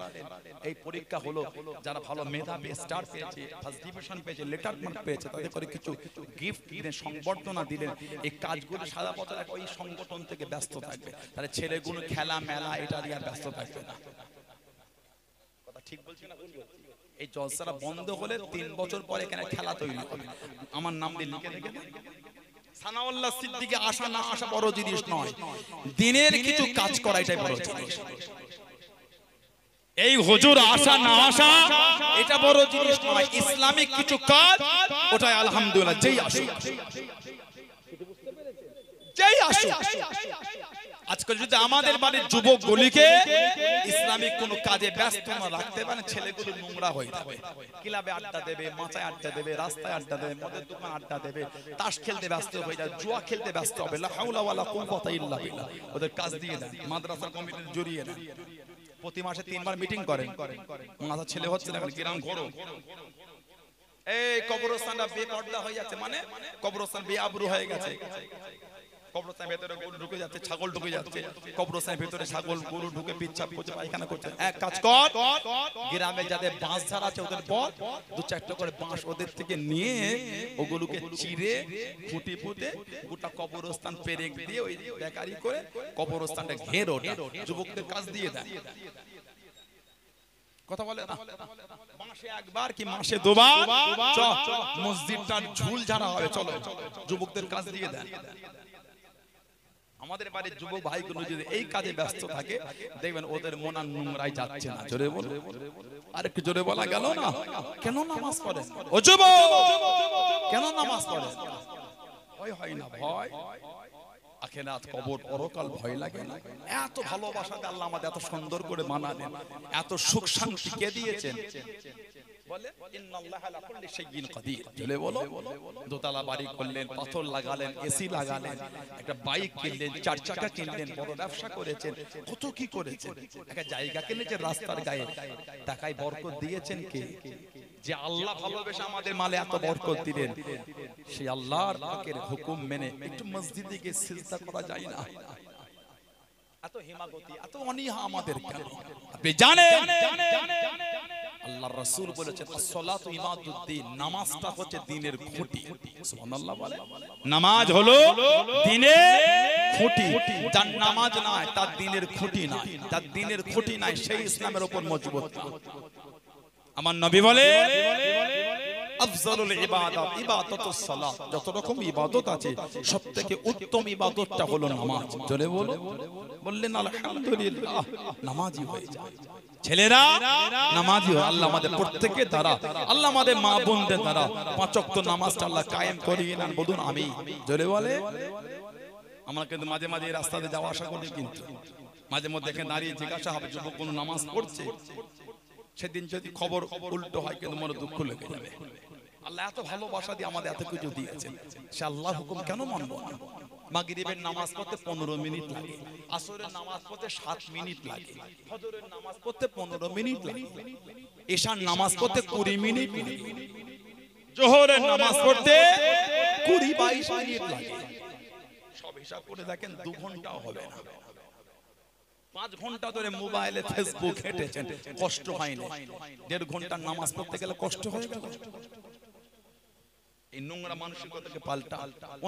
B: এই পরীক্ষা হলো, যারা ভালো মেধা পেয়ে স্টার পেয়েছে, ফার্স্ট ডিভিশন পেয়েছে, লেটার মার্ক পেয়েছে, তাদের করে কিছু গিফট দিলেন, সংবর্ধনা দিলেন। এই কাজগুলো সারা বছর ওই সংগঠন থেকে ব্যস্ত থাকবে, তাহলে ছেলেগুলো খেলা মেলা এটা নিয়ে আর ব্যস্ত থাকবে না। কথা ঠিক বলছি না? এই জলসাটা বন্ধ হলে 3 বছর পরে এখানে খেলা তৈরি হবে। আমার নাম দিয়ে লিখে রেখে দেন। সানাউল্লাহ সিদ্দিকী আসা না আসা বড় জিনিস নয়, দিনের কিছু কাজ করা এটাই বড় জিনিস। এই হুজুর আসা না আসা এটা বড় জিনিস নয়, ইসলামিক কিছু কাজ ওটাই আলহামদুলিল্লাহ। যেই আসুক, যেই আসুক। আজকাল যদি আমাদের বাড়ির যুবক গলিকে ইসলামিক কোন কাজে ব্যস্ত না রাখতে পারে, ছেলেগুলো নোংরা হয়ে যাবে। ক্লাবে আড্ডা দেবে, মাচায় আড্ডা দেবে, রাস্তায় আড্ডা দেবে, মদের দোকান আড্ডা দেবে, তাস খেলতে ব্যস্ত হয়ে যায়, জুয়া খেলতে ব্যস্ত হবে। লা হাওলা ওয়ালা কুওয়াতা ইল্লা বিল্লাহ। ওদের কাজ দিয়ে দেন, মাদ্রাসা কমিটির জড়িয়ে দেন। প্রতি মাসে 3 বার মিটিং করেন। মাথা ছেলে হচ্ছে না, গ্রাম ঘোরো। এই কবরস্থানটা বেপর্দা হয়ে যাচ্ছে, মানে কবরস্থান বেআবরু হয়ে গেছে। কবরস্থানের ভেতরে গরু ঢুকে যাচ্ছে, ছাগল ঢুকে যাচ্ছে, কবরস্থানের ভেতরে ছাগল গরু ঢুকে পেচ্ছাপ করছে, পায়খানা করছে। এক কাজ কর, গ্রামে যাদের বাঁশ ঝাড় আছে ওদের বল 2-4টা করে বাঁশ ওদের থেকে নিয়ে ওগুলোকে চিরে ফুটি ফুটে গোটা কবরস্থান পেরেক দিয়ে ওই বেকারি করে কবরস্থানটা ঘেরো। যুবকদের কাজ দিয়ে দেয়। কথা বলে না? মাসে একবার কি মাসে 2 বার মসজিদটার ঝুল ঝাড়া হবে, চলো যুবকদের কাজ দিয়ে দেন। আমাদের বাড়ির যুবক ভাইগুলো যদি এই কাজে ব্যস্ত থাকে, দেখবেন ওদের মন আর নোংরাই যাচ্ছে না। জোরে বল, আর একটু জোরে বলা গেল না? কেন নামাজ পড়েন ও যুবক? কেন নামাজ পড়েন? ভয় হয় না? ভয় আখিরাত, কবর, পরকাল ভয় লাগে না? এত ভালোবাসাতে আল্লাহ আমাদের এত সুন্দর করে বানালেন, এত সুখ শান্তি কে দিয়েছেন। বলে ইন্নাল্লাহা আলা কুল্লি শাইইন কাদির। বলে বলো, দোতলা বাড়ি করলেন, পাথর লাগালেন, এসি লাগালেন, একটা বাইক কিনলেন, 4 চাকা কিনলেন, বড় ব্যবসা করেছেন, কত কি করেছেন। একটা জায়গা কিনেছেন রাস্তার গায়ে, টাকায় বরকত দিয়েছেন কে? যে আল্লাহ ভালোবেসে আমাদের মালে এত বরকত দিলেন, সেই আল্লাহর পাকের হুকুম মেনে একটু মসজিদে গিয়ে সিজদা করা যায় না? এত হিমাগতি, এত অনীহা আমাদের কেন? আপনি জানেন আল্লাহর রাসূল বলেছেন as-সালাতু ইমাদুদ্দিন, নামাজটা হচ্ছে দ্বীনের খুঁটি। সুবহানাল্লাহ বলে। নামাজ হলো দ্বীনের খুঁটি। যার নামাজ নাই তার দ্বীনের খুঁটি নাই, তার দ্বীনের খুঁটি নাই, সেই ইসলামের উপর মজবুত না। আমার নবী বলে আফজালুল ইবাদাত ইবাদাতুস সালাত। যত রকম ইবাদত আছে সবথেকে উত্তম ইবাদতটা হলো নামাজ। জোরে বলো। বললেন আলহামদুলিল্লাহ, নামাজি হয়ে যায়। ছেলেরা নামাজি হয়। আল্লাহ আমাদের প্রত্যেকের দ্বারা, আল্লাহ আমাদের মা বোনদের দ্বারা 5 ওয়াক্ত নামাজটা আল্লাহ কায়েম করিয়ে নেন। বলুন আমিন। জোরে বলে। আমরা কিন্তু মাঝে মাঝে রাস্তাতে যাওয়া আসা করি, কিন্তু মাঝে মধ্যে এখানে দাঁড়িয়ে জিজ্ঞাসা হবে যুবক কোন নামাজ পড়ছে। সেদিন যদি খবর উল্টো হয় কিন্তু মনে দুঃখ লেগে যাবে। আল্লাহ এত ভালোবাসা দিয়ে আমাদের এত কিছু দিয়েছেন, সে আল্লাহর হুকুম কেন মানবো না? মাগরিবের নামাজ পড়তে 15 মিনিট লাগে, আসরের নামাজ পড়তে 7 মিনিট লাগে, ফজরের নামাজ পড়তে 15 মিনিট লাগে, এশার নামাজ পড়তে 20 মিনিট লাগে, জোহরের নামাজ পড়তে 20-22 মিনিট লাগে। সব হিসাব করে দেখেন 2 ঘন্টাও হবে না। 5 ঘন্টা ধরে মোবাইলে ফেসবুক হেঁটেছেন, কষ্ট হয়নি। 1.5 ঘন্টার নামাজ পড়তে গেলে কষ্ট হয়ে গেল। এই নোংরা মানসিকতাকে পাল্টা।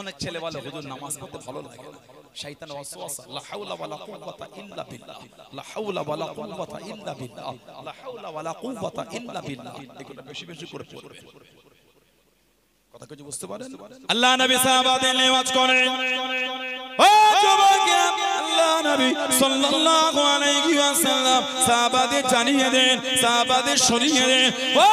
B: অনেক ছেলে বলে হুজুর নামাজ পড়তে ভালো লাগে না, শয়তানের ওয়াসওয়াসা। লা হাওলা ওয়ালা কুওয়াতা ইল্লা বিল্লাহ, লা হাওলা ওয়ালা কুওয়াতা ইল্লা বিল্লাহ, লা হাওলা ওয়ালা কুওয়াতা ইল্লা বিল্লাহ। এগুলো বেশি বেশি করে পড়বে। কথা কিছু বুঝতে পারেন?
A: আল্লাহ নবী সাহাবাদের নেওয়াজ করেন। ও যুবকেরা, আল্লাহ নবী সাল্লাল্লাহু আলাইহি ওয়াসাল্লাম সাহাবাদের জানিয়ে দেন, সাহাবাদের শুনিয়ে দেন, ও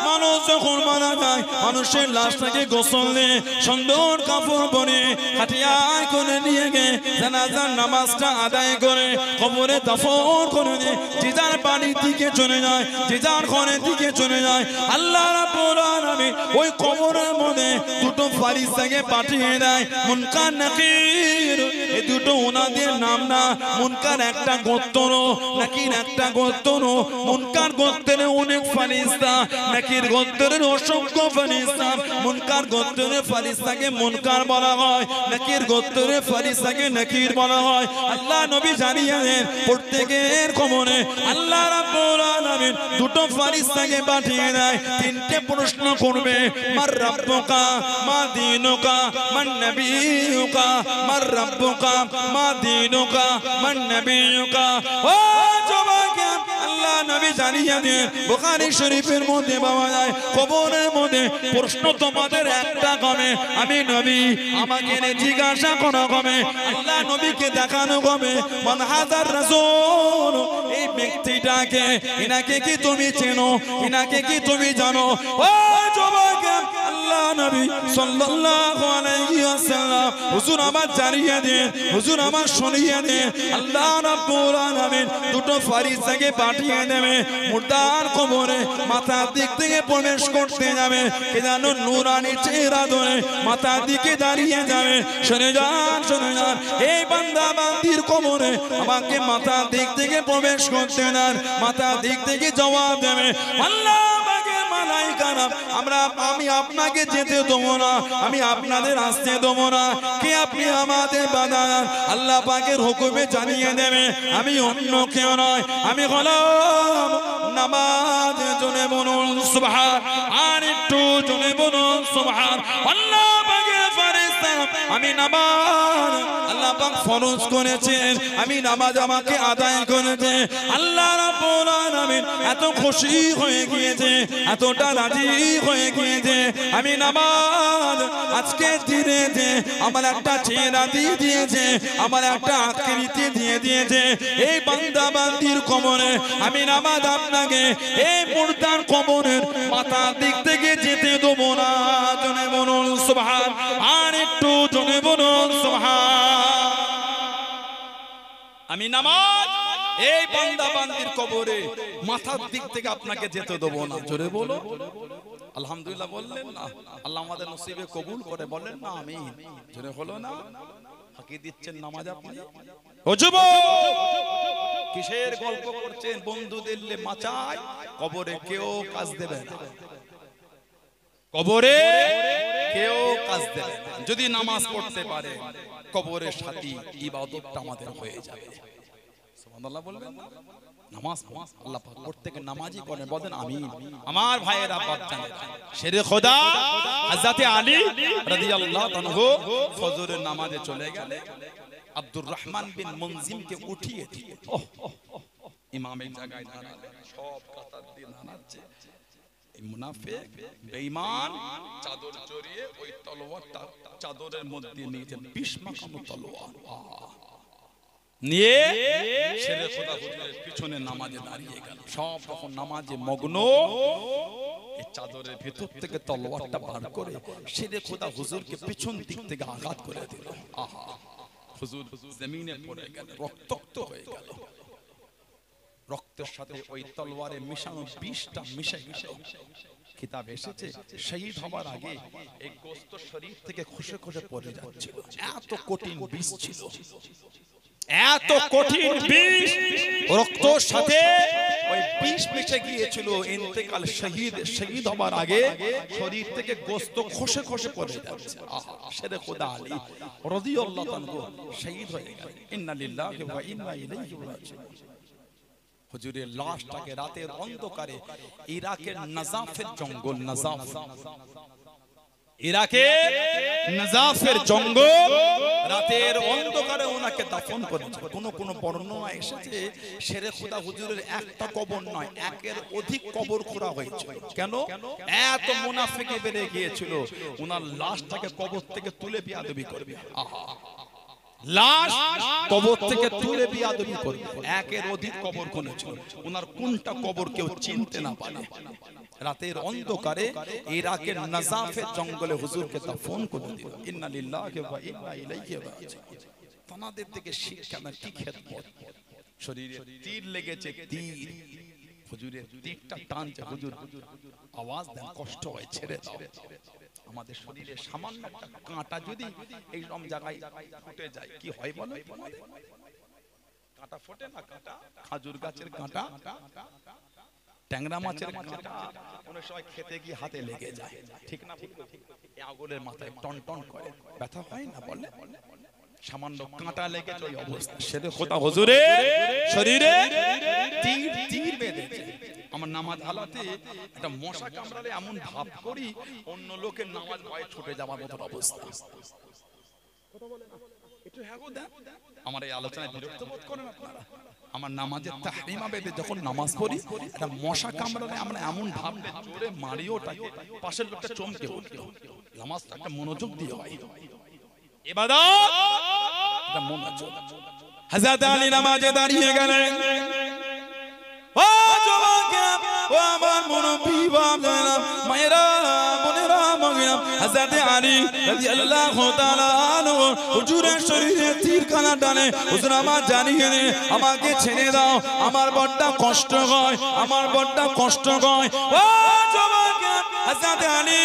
A: মানুষ যখন মারা যায় মানুষের লাশটাকে গোসল দিয়ে সুন্দর কাপড় পরে হাতিয়ায় করে নিয়ে গিয়ে জানাজার নামাজটা আদায় করে কবরে দাফন করে দিয়ে যে যার বাড়ির দিকে চলে যায়, যে যার ঘরের দিকে চলে যায়। আল্লাহ রাব্বুল আলামিন ওই কবরের মধ্যে 2 দুটো ফারিস্তাকে পাঠিয়ে দেয় মুনকার নাকির। এই দুটো ওনাদের নাম না, মুনকার একটা গোত্র, নাকির একটা গোত্র। মুনকার গোত্রের অনেক ফারিস্তা, নাকির গোত্রের অসংখ্য ফারিস্তা। মুনকার গোত্রের ফারিস্তাকে মুনকার বলা হয়, নাকির গোত্রের ফারিস্তাকে নাকির বলা হয়। আল্লাহ নবী জানিয়ে দেন প্রত্যেকের কবরে আল্লাহ রাব্বুল আলামিন দুটো ফারিস্তাকে পাঠিয়ে দেয়, তিনটে প্রশ্ন করবে, মার রাব্বুকা মা দীনুকা মান নবিয়ুকা, মার রাব্বুকা মা দীনুকা মান নবিয়ুকা। ও জবাকে আল্লাহ নবী জানিয়ে দেন বুখারী শরীফের মধ্যে পাওয়া যায়, কবরের মধ্যে প্রশ্ন তোমাদের একটা হবে, আমি নবী আমাকে জিজ্ঞাসা করা হবে, আল্লাহ নবীকে দেখানো হবে মান হাজার রাসূল, এই ব্যক্তিটাকে, এনাকে কি তুমি চেনো, এনাকে কি তুমি জানো? ও জবাকে আল্লাহ নবী সাল্লাল্লাহু আলাইহি ওয়াসাল্লাম হুজুর আমার জানিয়ে দেন, হুজুর আমার শুনিয়ে দেন, আল্লাহ রাব্বুল আলামিন দুটো ফারিস্তাকে পাঠিয়ে দেবে মুর্দার কবরে, মাথার দিক থেকে প্রবেশ করতে যাবে, কে যেন নূরানি চেহারা ধরে মাথার দিকে দাঁড়িয়ে যাবে। শুনে যান, শুনে যান, এই বান্দা বান্দির কবরে আমাকে মাথার দিক থেকে প্রবেশ করতে দেন, মাথার দিক থেকে জবাব দেবে, আল্লাহ আমি আপনাকে যেতে দেবো না, আমি আপনাদের আসতে দেবো না, কে আপনি আমাদের বাধা? আল্লাহ পাকের হুকুমে জানিয়ে দেবে আমি অন্য কেউ নয়, আমি হলাম নামাজ। জনে বলুন সুবহান, আর একটু জনে বলুন সুবহান। আল্লাহ পাকের ফেরেশতা, আমি নামাজ আল্লাহ পাক ফরজ করেছেন, আমি নামাজ আমাকে আদায় করেছে। আল্লাহ রাব্বুল আলামিন এত খুশি হয়ে গিয়েছে, এতটা রাজি হয়ে গিয়েছে, আমি নামাজ আজকে দিনে যে আমার একটা চেহারা দিয়ে দিয়েছে, আমার একটা আকৃতি দিয়ে দিয়েছে, এই বান্দা বান্দির কবরে আমি নামাজ আপনাকে এই মুর্দার কবরের মাথার দিক থেকে যেতে দেবো না। জনে বলুন সুবহান, আর একটু জনে বলুন সুবহান। আমি নামাজ এই বান্দা বান্দির কবরে মাথার দিক থেকে আপনাকে যেতে দেবো না। জোরে বলো আলহামদুলিল্লাহ বললেন না? আল্লাহ আমাদের নসিবে কবুল করে, বলেন না আমিন। জোরে হলো না? ফাঁকি দিচ্ছেন নামাজ আপনি? ও যুবক, কিসের গল্প করছেন? বন্ধুদের মাচায় কবরে কেউ কাজ দেবে না, কবরে কেউ কাজ দেবে না। যদি নামাজ পড়তে পারে কবরের সাথী ইবাদতটা আমাদের হয়ে যাবে। সুবহানাল্লাহ বলবেন না? নামাজ আল্লাহ পাক প্রত্যেককে নামাজি করে, বলেন আমিন। আমার ভাইয়েরা বাচ্চারা, শেরে খোদা হযরত আলী রাদিয়াল্লাহু তাআলা ফজরের নামাজে চলে গেলে আব্দুর রহমান বিন মুনজিমকে উঠিয়ে দিয়ে ইমামের জায়গায় দাঁড়ালেন, সব কাতার দিয়ে দাঁড়াচ্ছে। এই মুনাফিক বেঈমান চাদর জড়িয়ে ওই তলোয়ারটা চাদরের মধ্যে নিয়েছেন, 20 মাকাম তলোয়ার নিয়ে শেরে খোদা হুজুরের পিছনে নামাজে দাঁড়িয়ে গেল। সব তখন নামাজে মগ্ন, এই চাদরের ভিতর থেকে তলোয়ারটা বার করে শেরে খোদা হুজুরকে পিছন দিক থেকে আঘাত করে দিল। আহা, হুজুর জমিনে পড়ে গেল, রক্তাক্ত হয়ে গেল। রক্তের সাথে ওই তলোয়ারে মিশানো বিষটা মিশে গেল। কিতাব এসেছে শহীদ হওয়ার আগে এই গোশত শরীর থেকে খসে খসে পড়ে যাচ্ছিল, এত কঠিন বিষ ছিল, এত কঠিন বিষ রক্তর সাথে ওই বিষ মিশে গিয়েছিল। ইন্তেকাল শহীদ হওয়ার আগে শরীর থেকে গোশত খসে খসে পড়ে যাচ্ছে। আহা, শেরে খোদা আলী রাদিয়াল্লাহু তাআলা শহীদ হয়ে গেল। ইন্না লিল্লাহি ওয়া ইন্না ইলাইহি রাজিউন। হুজুরের লাশটাকে রাতের অন্ধকারে ইরাকের নাজাফের জঙ্গল, ইরাকের নাজাফের জঙ্গল, রাতের অন্ধকারে ওনাকে দাফন করেছে। কোন বর্ণনা এসেছে শেরে খোদা হুজুরের একটা কবর নয়, একের অধিক কবর খোঁড়া হয়েছে। কেন? এত মুনাফিকি বেড়ে গিয়েছিল, ওনার লাশটাকে কবর থেকে তুলে বিয়াদবি করবে। আহা, লাশ কবর থেকে তুলে বিয়াদবি করবে। একের অধিক কবর খুঁড়েছিল, ওনার কোনটা কবর কেউ চিনতে না পারে। রাতের অন্ধকারে ইরাকের নাজাফের জঙ্গলে হুজুরকে দাফন করে দিল। ইন্না লিল্লাহি ওয়া ইন্না ইলাইহি রাজিউন। তাদের থেকে শিক্ষা না কি খেদমত। শরীরে তীর লেগেছে, তীর
B: হুজুরের তীরটা টানছে, হুজুর আওয়াজ দেন, কষ্ট হয়, ছেড়ে দাও। আমাদের শরীরে সামান্য একটা কাঁটা যদি এই রকম জায়গায় ফুটে যায় কি হয় বলো? কাঁটা ফোটে না, কাঁটা, খাজুর গাছের কাঁটা, ট্যাংরা মাছের কাঁটা, অনেক সময় খেতে গিয়ে হাতে লেগে যায়, ঠিক না? এই আঙুলের মাথায় টন টন করে, ব্যথা হয় না বলে? সামান্য কাঁটা লেগে ওই অবস্থা। সেটা কথা হুজুরের শরীরে তীর তীর বেঁধেছে। আমার নামাজ হালাতে একটা মশা কামড়ালে এমন ভাব করি অন্য লোকের নামাজ ভয়ে ছুটে যাওয়ার মতো অবস্থা। আমার এই আলোচনায় বিরক্ত বোধ করেন আপনারা? আমার নামাজের তাহরিমা বেঁধে যখন নামাজ পড়ি একটা মশা কামড়ালে আমরা এমন ভাব জোরে মারিও তাকে পাশের লোকটা চমকে উঠলো। নামাজটা একটা মনোযোগ দিয়ে হয়, ইবাদত এটা মনোযোগ।
A: হযরত আলী নামাজে দাঁড়িয়ে গেলেন। ও যুবকেরা, ও আমার মুরব্বি বাবারা, মায়েরা, বোনেরা, মগিরা, হযরত আলী রাদিয়াল্লাহু তাআলা আনহু হুজুরের শরীরে তীরখানা টানে। হুজুর আমার জানিয়ে দে, আমাকে ছেড়ে দাও, আমার বড়টা কষ্ট হয়, আমার বড়টা কষ্ট হয়। ও যুবকেরা, হযরত আলী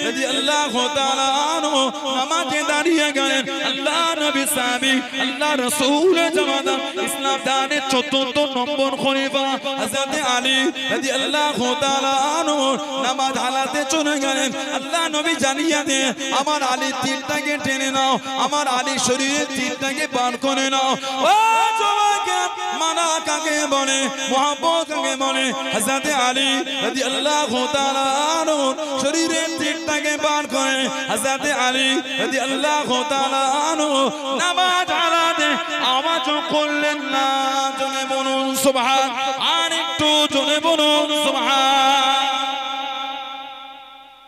A: রাদিয়াল্লাহু তাআলা আনহু নামাজে দাঁড়িয়ে গেলেন। আল্লাহ নবী সাহাবী, আল্লাহ রাসূল জামানা ইসলাম দানের ৪র্থ নম্বর খলিফা হযরত আলী রাদিয়াল্লাহু তাআলা আনহু নামাজ হালাতে চলে গেলেন। আল্লাহ নবী জানিয়ে দে, আমার আলী তীরটাকে টেনে নাও, আমার আলী শরীরের তীরটাকে বার করে নাও। ও যুবকেরা, মানা কাকে বলে, মুহাব্বত কাকে বলে? হযরত আলী রাদিয়াল্লাহু তাআলা আনহু শরীরের তীরটাকে বার করে হযরত আলী রাদিয়াল্লাহু তাআলা আনহু নামাজ হালাতে আওয়াজ করলেন না। জোরে বলুন সুবহান, আর একটু জোরে বলুন সুবহান।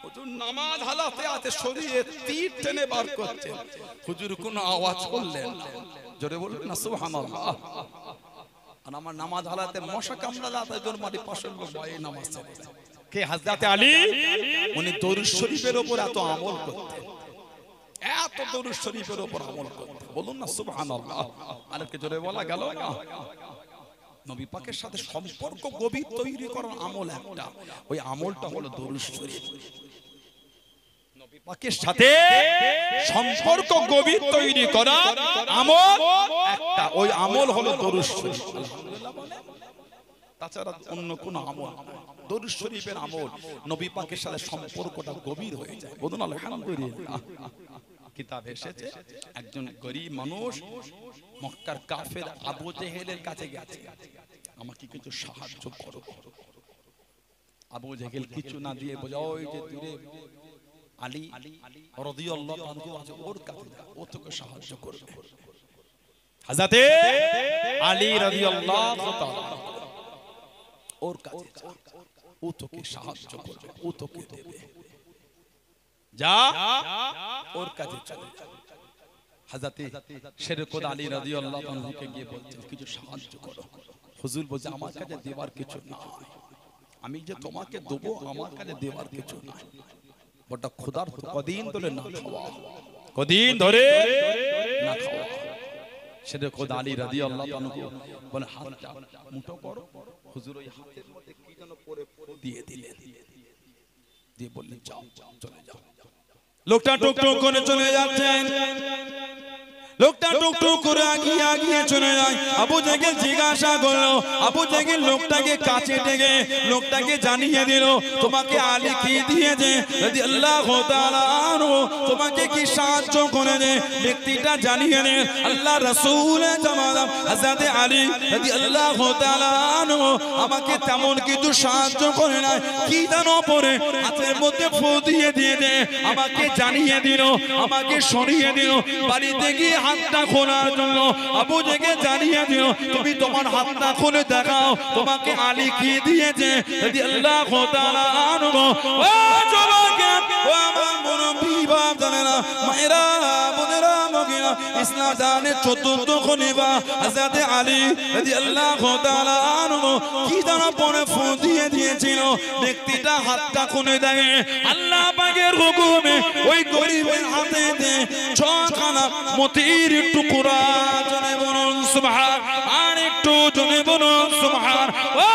B: হুজুর নামাজ হালাতে আছে, শরীরে তীর টেনে বার করছে, হুজুর কোনো আওয়াজ করলেন না। জোরে বলুন না সুবহানাল্লাহ। আর আমার নামাজ হালাতে মশা কামড়ালে তাদের মাটি পাশের লোক ভয়ে নামাজ পড়ে। কে? হযরত আলী। উনি দরুদ শরীফের উপর এত আমল করতেন, এত দরুদ শরীফের উপর আমল করতেন। বলুন না সুবহানাল্লাহ। আরেকটু জোরে বলা গেল না? নবী পাকের সাথে সম্পর্ক গভীর তৈরি করার আমল একটা, ওই আমলটা হলো দরুদ শরীফ। নবী পাকের সাথে সম্পর্ক গভীর তৈরি করা আমল একটা, ওই আমল হলো দরুদ শরীফ। আলহামদুলিল্লাহ বলেন, তাছাড়া অন্য কোন আমল না। দরুদ শরীফের আমল, নবী পাকের সাথে সম্পর্কটা গভীর হয়ে যায়। বলুন আলহামদুলিল্লাহ। কিতাবে এসেছে একজন গরীব মানুষ মক্কার কাফের আবু জেহেলের কাছে গেছে, আমাকে কিছু সাহায্য করো। আবু জেহেল কিছু না দিয়ে বলে, ওই যে দূরে আলী রাদিয়াল্লাহু আনহু আছে, ওর কাছে যা, ও তোকে সাহায্য করবে।
A: হযরত
B: আলী রাদিয়াল্লাহু তাআলা ওর কাছে যা, ও তোকে সাহায্য করবে, ও তোকে দেবে। যা, ওর কাছে চলে যা। হযরত শেরকুদ আলী রাদিয়াল্লাহু আনহুকে গিয়ে বলছেন, কিছু সাহায্য করো। হুজুর বলছে, আমার কাছে দেওয়ার কিছু না, আমি যে তোমাকে দেবো আমার কাছে দেওয়ার কিছু না। বড় খোদার কদিন ধরে না খাওয়া, কদিন ধরে না খাওয়া। শেরকুদ আলী রাদিয়াল্লাহু আনহু বলে, হাতটা মুঠো করো। হুজুর ওই হাতের মধ্যে কি যেন পরে দিয়ে দিলেন, দিয়ে বললেন, যাও চলে যাও।
A: লোকটা টুকটুক করে চলে যাচ্ছেন। লোকটা টুকটুক করে আগিয়ে চলে যায়। আবু জেহেল জিজ্ঞাসা করলো, আবু জেহেল লোকটাকে কাছে ডেকে লোকটাকে জানিয়ে দিল, তোমাকে আলী কি দিয়েছে রাদিয়াল্লাহু তাআলা আনহু, তোমাকে কি সাহায্য করেছে? ব্যক্তিটা জানিয়ে দেন, আল্লাহ রাসূল জামানা হযরত আলী রাদিয়াল্লাহু তাআলা আনহু আমাকে তেমন কিছু সাহায্য করে না, কি জানো পরে হাতের মধ্যে ফু দিয়ে দিয়েছে, আমাকে জানিয়ে দিল, আমাকে সরিয়ে দিল। বাড়িতে গিয়ে হাতটা খোলার জন্য আবু জেহেল জানিয়ে দিল, তুমি তোমার হাতটা খুলে দেখাও, তোমাকে আলী কি দিয়েছে রাদিয়াল্লাহু তাআলা আনহু। ও যুবকেরা, ও আমার মুরব্বি বাবারা, মায়েরা, বোনেরা, মগিরা, ইসলাম দানের ৪র্থ খলিফা হযরত আলী রাদিয়াল্লাহু তাআলা আনহু কি জানা পরে ফু দিয়ে দিয়েছিল। ব্যক্তিটা হাতটা খুলে দেখে, আল্লাহ পাকের হুকুমে ওই গরীবের হাতে দিয়ে ৬খানা মতির টুকরা। জোরে বলুন সুবহান, আর একটু জোরে বলুন সুবহান। ও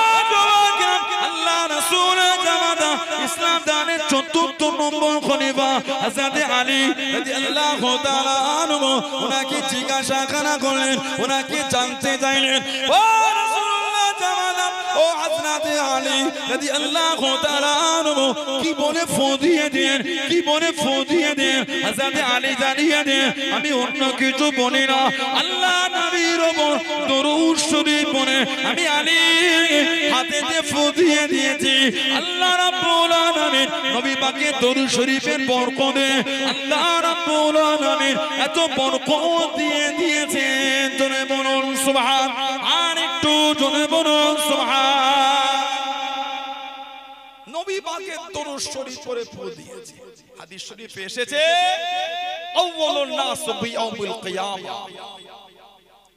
A: রাসূল জামাতা ইসলাম দানের চতুর্থ নম্বর খলিফা হযরত আলী রাদিয়াল্লাহু তাআলা আনহু ওনাকে জিজ্ঞাসা করলেন, ওনাকে জানতে চাইলেন, ও রাসূলুল্লাহ জামাতা ও হযরত আলী রাদিয়াল্লাহু তাআলা আনহু কি বলে ফদিয়ে দেন, কি বলে ফদিয়ে দেন? হযরত আলী জানিয়ে দেন, আমি অন্য কিছু বলি না, আল্লাহ নবীর উপর দরুদ শরীফ পড়ে আমি আলী হাতে ফদিয়ে দিয়েছি। আল্লাহ রাব্বুল আলামিন নবী পাকের দরুদ শরীফের বরকতে আল্লাহ রাব্বুল আলামিন এত বরকত দিয়ে দিয়েছেন। জোরে বলুন সুবহান, আর একটু জোরে বলুন সুবহান।
B: নবী পাকের দরুদ শরীফ পড়ে ফু দিয়েছে। হাদিস শরীফে এসেছে আউয়ালুন নাস বিয়াউমিল কিয়ামা,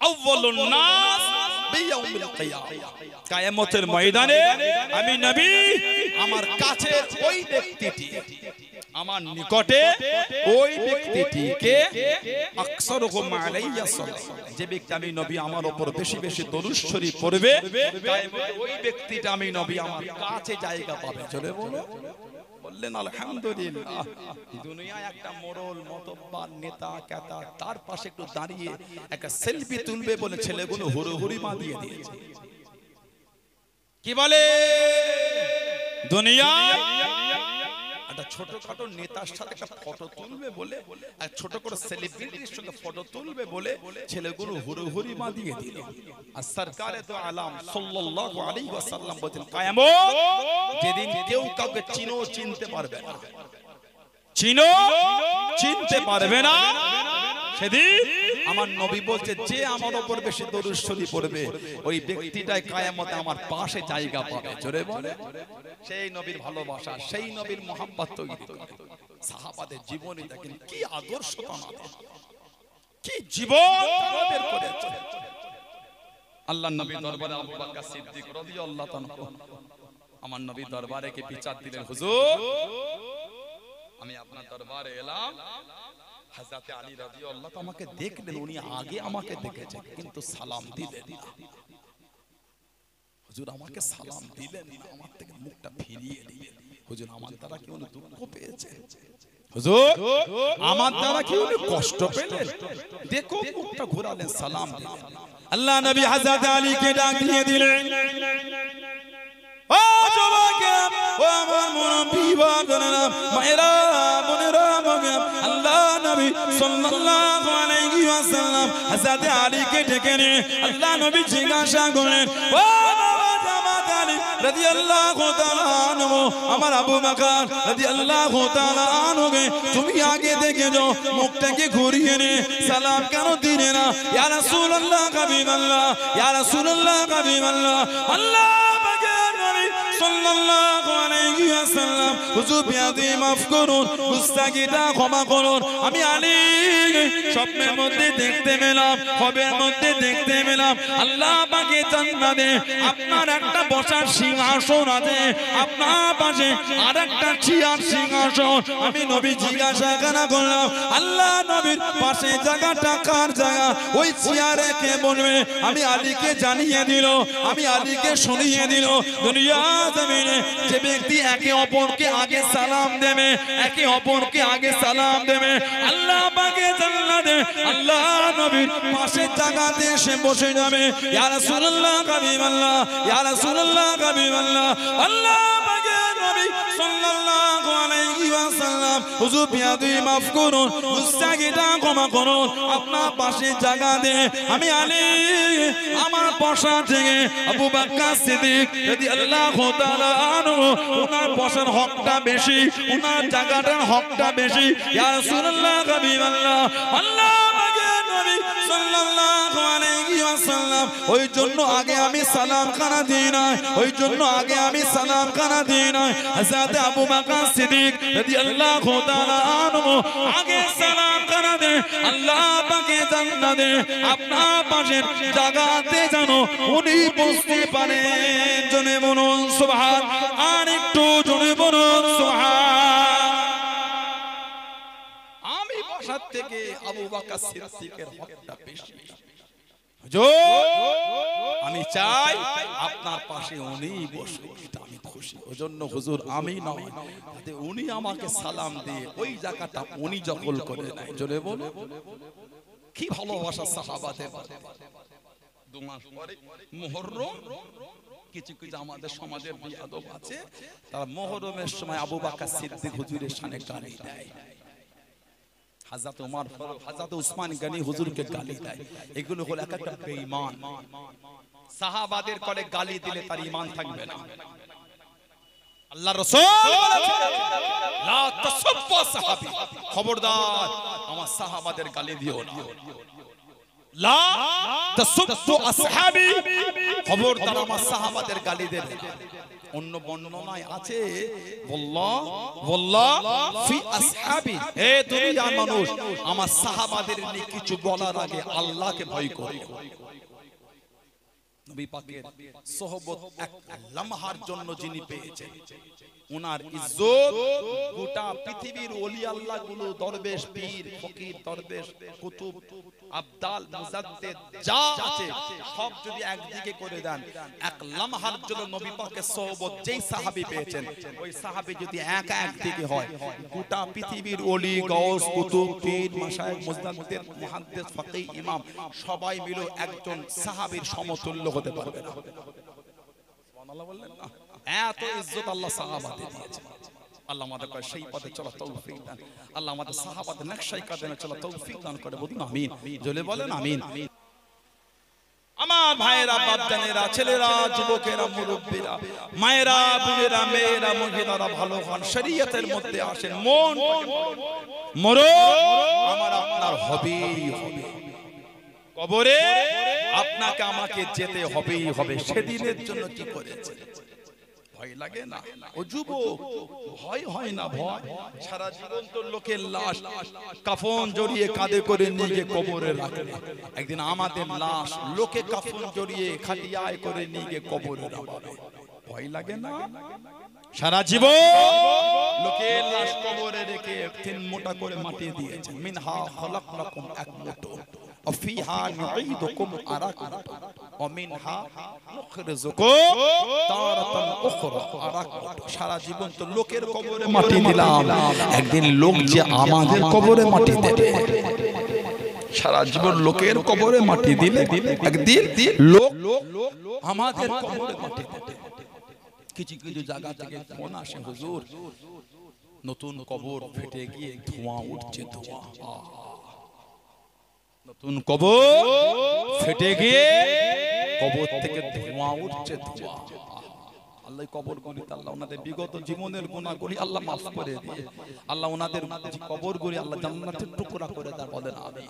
B: আউয়ালুন নাস বিয়াউমিল কিয়ামা,
A: কিয়ামতের ময়দানে আমি নবী
B: আমার কাছে ওই ব্যক্তিটি, আমার নিকটে ওই ব্যক্তিটিকে আকসারুহুম আলাইয়া সাল্লাল্লাহু, যে ব্যক্তি আমি নবী আমার উপর বেশি বেশি দরুদ শরীফ পড়বে ওই ব্যক্তিটা আমি নবী আমার কাছে জায়গা পাবে। চলে বললেন আলহামদুলিল্লাহ। দুনিয়ায় একটা মোড়ল মতব্বার নেতা কেতা তার পাশে একটু দাঁড়িয়ে একটা সেলফি তুলবে বলে ছেলেগুলো হুড়োহুড়ি মা দিয়ে দিয়েছে। কি বলে
A: দুনিয়া
B: একটা ছোটখাটো নেতার সাথে একটা ফটো তুলবে বলে, এক ছোট করে সেলিব্রিটির সঙ্গে ফটো তুলবে বলে ছেলেগুলো হুড়োহুড়ি মা দিয়ে দিল। আর সরকারে তো আলাম সাল্লাল্লাহু আলাইহি ওয়াসাল্লাম বলেন কিয়ামত যেদিন কেউ কাউকে চিনতে পারবে না,
A: চিনতে পারবে না, সেদিন
B: আমার নবী বলছে যে আমার উপর বেশি দরুদ শরীফ পড়বে ওই ব্যক্তিটাই কিয়ামতে আমার পাশে জায়গা পাবে। জোরে বলে সেই নবীর ভালোবাসা, সেই নবীর মহব্বত তৈরি করে। সাহাবাদের জীবনে দেখেন কি আদর্শ, কি জীবন তাদের করেছে। আল্লাহর নবী দরবারে আবু বকর সিদ্দিক রাদিয়াল্লাহু তাআলা আমার নবী দরবারে কে বিচার দিলেন, হুজুর আমি আপনার দরবারে এলাম, হযরত আলী রাদিয়াল্লাহু তাআলা আমাকে দেখলেন, উনি আগে আমাকে দেখেছেন কিন্তু সালাম দিলেন না। হুজুর আমাকে সালাম দিলেন না, আমার থেকে মুখটা ফিরিয়ে দিলেন। হুজুর আমার দ্বারা কি উনি দুঃখ পেয়েছেন? হুজুর আমার দ্বারা কি উনি কষ্ট পেলেন? দেখো মুখটা ঘোরালেন, সালাম দিলেন।
A: আল্লাহ নবী হযরত আলীকে ডাক দিয়ে দিলেন, ও যুবকেরা, ও আমার মুরব্বি বাবারা, মায়েরা বোনেরা, আল্লাহ নবী সাল্লাল্লাহু আলাইহি ওয়াসাল্লাম হযরত আলীকে ডেকে নিয়ে আল্লাহ নবী জিজ্ঞাসা করলেন, ও বাবা জামাত আলী রাদিয়াল্লাহু তাআলা আনহু, আমার আবু বকর রাদিয়াল্লাহু তাআলা আনহুকে তুমি আগে দেখে যাও, মুখটাকে ঘুরিয়ে নে, সালাম কেন দিলে না? ইয়া রাসূলুল্লাহ হাবিবাল্লাহ, ইয়া রাসূলুল্লাহ হাবিবাল্লাহ, আল্লাহ পাকের নবী সাল্লাল্লাহু আলাইহি ওয়াসাল্লাম, হুজুর বিয়াদি মাফ করুন, গুস্তাখিটা ক্ষমা করুন, আমি আলী স্বপ্নের মধ্যে দেখতে পেলাম, খবের মধ্যে দেখতে পেলাম আল্লাহ পাকে জান্নাতে আপনার একটা বসার সিংহাসন আছে, আপনার পাশে আরেকটা চেয়ার সিংহাসন। আমি নবী জিজ্ঞাসা করলাম, আল্লাহ নবীর পাশে জায়গাটা কার জায়গা? ওই চেয়ারে কে বলবে? আমি আলীকে জানিয়ে দিল, আমি আলীকে শুনিয়ে দিল। দুনিয়া জমিনে যে ব্যক্তি একে অপরকে আগে সালাম দেবে, একে অপরকে আগে সালাম দেবে, আল্লাহ পাকে জান্নাতে আল্লাহ নবীর পাশে জায়গাতে এসে বসে যাবে। ইয়া রাসূলুল্লাহ হাবিবাল্লাহ, ইয়া রাসূলুল্লাহ হাবিবাল্লাহ, আল্লাহ পাকে নবী সাল্লাল্লাহু আলাইহি ওয়াসাল্লাম, হুজুর বিয়াদি মাফ করুন, গুস্তাখিটা ক্ষমা করুন, আপনার পাশে জায়গা দে। আমি আলী আমার বসা থেকে আবু বকর সিদ্দিক রাদিয়াল্লাহু তাআলা আনহু, ওনার বসার হকটা বেশি, ওনার জায়গাটার হকটা বেশি। ইয়া রাসূলুল্লাহ হাবিবাল্লাহ, আল্লাহ পাকে নবী সাল্লাল্লাহু আলাইহি ওয়াসাল্লাম, ওই জন্য আগে আমি সালাম খানা দিই না, ওই জন্য আগে আমি সালাম খানা দিই না। হযরত আবু বকর সিদ্দিক রাদিয়াল্লাহু তাআলা আনহু আগে সালাম খানা দে, আল্লাহ পাকে জান্নাতে আপনার পাশে জায়গাতে জানো উনি বসতে পারেন। জনে বলুন সুবহান, আর একটু জনে বলুন সুবহান।
B: আমি বসার থেকে আবু বকর সিদ্দিকের হকটা বেশি। আমি চাই আপনার পাশে উনি বসুন, এটা আমি খুশি। ওজন্য হুজুর আমি নয়, তাতে উনি আমাকে সালাম দিয়ে ওই জায়গাটা উনি দখল করে নেয়। জোরে বলো, কি ভালোবাসা সাহাবাদের। 2 মাস পরে মুহররম, কিছু কিছু আমাদের সমাজের বিয়াদব আছে, তারা মুহররমের সময় আবু বকর সিদ্দিক হুজুরের শানে গালি দেয়, হযরত ওমর ফারুক, হযরত উসমান গনি হুজুরকে গালি দেয়। এগুলো হলো এক একটা বেঈমান। সাহাবাদের করে গালি দিলে তার ঈমান থাকবে না। আল্লাহ রাসূল বলেছেন লা তাসাব্বু সাহাবী, খবরদার আমার সাহাবাদের গালি দিও না। লা তাসাব্বু আসহাবী, খবরদার আমার সাহাবাদের গালি দেবে। অন্য বর্ণনায় আছে ওয়াল্লাহ ফি আসহাবী, হে দুনিয়ার মানুষ আমার সাহাবাদের নিয়ে কিছু বলার আগে আল্লাহকে ভয় করো। নবী পাকের সোহবত এক লম্হার জন্য যিনি পেয়েছেন, উনার ইজ্জত গোটা পৃথিবীর ওলি আল্লাহ গুলো, দরবেশ, পীর, ফকির, দরবেশ, কুতুব, আবদাল, মুজাদ্দিদ যা আছে সব যদি একদিকে করে দেন, এক লম্হার জন্য নবী পাকের সোহবত যেই সাহাবী পেয়েছেন, ওই সাহাবী যদি একদিকে হয়, গোটা পৃথিবীর ওলি, গাউস, কুতুব, পীর, মাশায়েখ, মুজাদ্দিদ, মুহাদ্দিস, ফকিহ, ইমাম সবাই মিলে একজন সাহাবীর সমতুল্য হতে পারবে না। সুবহানাল্লাহ বললেন না? এত ইজ্জত আল্লাহ সাহাবাদের দিয়েছে। আল্লাহ আমাদের সেই পথে চলা তৌফিক দান। আল্লাহ আমাদের সাহাবাদের নকশায় কাদেনে চলা তৌফিক দান করে। বলুন আমিন, জোরে বলেন আমিন। আমার ভাইয়েরা, বাপজানেরা, ছেলেরা, যুবকেরা, মুরব্বীরা, মায়েরা, বোনেরা, মেয়েরা, মহিলারা ভালো হন, শরীয়তের মধ্যে আসেন। মরণ আমার আপনার হবেই হবে। কবরে আপনাকে আমাকে যেতে হবেই হবে। সেদিনের জন্য কি করেছে? ভয় লাগে না? ও যুবক, ভয় হয় না? ভয় সারা জীবন তো লোকের লাশ কাফন জড়িয়ে কাঁধে করে নিয়ে গিয়ে কবরে রাখে। একদিন আমাদের লাশ লোকে কাফন জড়িয়ে খাটিয়ায় করে নিয়ে গিয়ে কবরে রাখবে। ভয় লাগে না? সারা জীবন লোকের লাশ কবরে রেখে 3 মুঠা করে মাটি দিয়েছে। মিনহা খলাকনাকুম, এক মুঠো, অফিহা নুঈদুকুম, আরাক মুঠো, অমিনহা নুখরিজুকুম তারাতান উখরা, আরাক মুঠো। সারা জীবন তো লোকের কবরে মাটি দিলাম, একদিন লোক যে আমাদের কবরে মাটি দেবে। সারা জীবন লোকের কবরে মাটি দিলে একদিন লোক আমাদের কবরে মাটি দেবে। কিছু কিছু জায়গা থেকে ফোন আসে, হুজুর নতুন কবর ফেটে গিয়ে ধোঁয়া উঠছে, ধোঁয়া। নতুন কবর ফেটে গিয়ে কবর থেকে ধোঁয়া উঠছে, ধোঁয়া। আল্লাহ কবর গুলি, আল্লাহ ওনাদের বিগত জীবনের গুনাহগুলি আল্লাহ মাফ করে দিয়ে, আল্লাহ ওনাদের কবর গুলি আল্লাহ জান্নাতের টুকরা করে দেন। বলেন আমিন।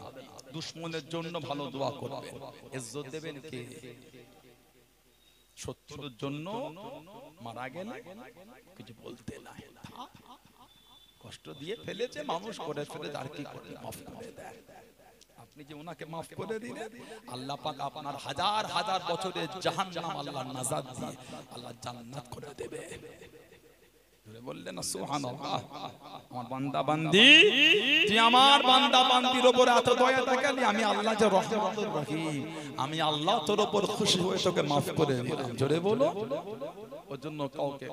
B: দুশমনের জন্য ভালো দোয়া করবেন। ইজ্জত দেবেন কে? শত্রুর জন্য মারা গেলে কিছু বলতে নাই, কষ্ট দিয়ে ফেলেছে, মানুষ করে ফেলে, আর কি করে মাফ করে দেয়। আপনি যে ওনাকে মাফ করে দিলেন, আল্লাহ পাক আপনার হাজার হাজার বছরের জাহান্নাম আল্লাহ নাজাত দিয়ে আল্লাহ জান্নাত করে দেবে। বললেন না সুবহানাল্লাহ? আমার বান্দা বান্দি, তুই আমার বান্দা বান্দির উপর এত দয়া দেখালি, আমি আল্লাহ যে রহমাতুর রহিম, আমি আল্লাহ তোর উপর খুশি হয়ে তোকে মাফ করে দিলাম। জোরে বলো। ওর জন্য কাউকে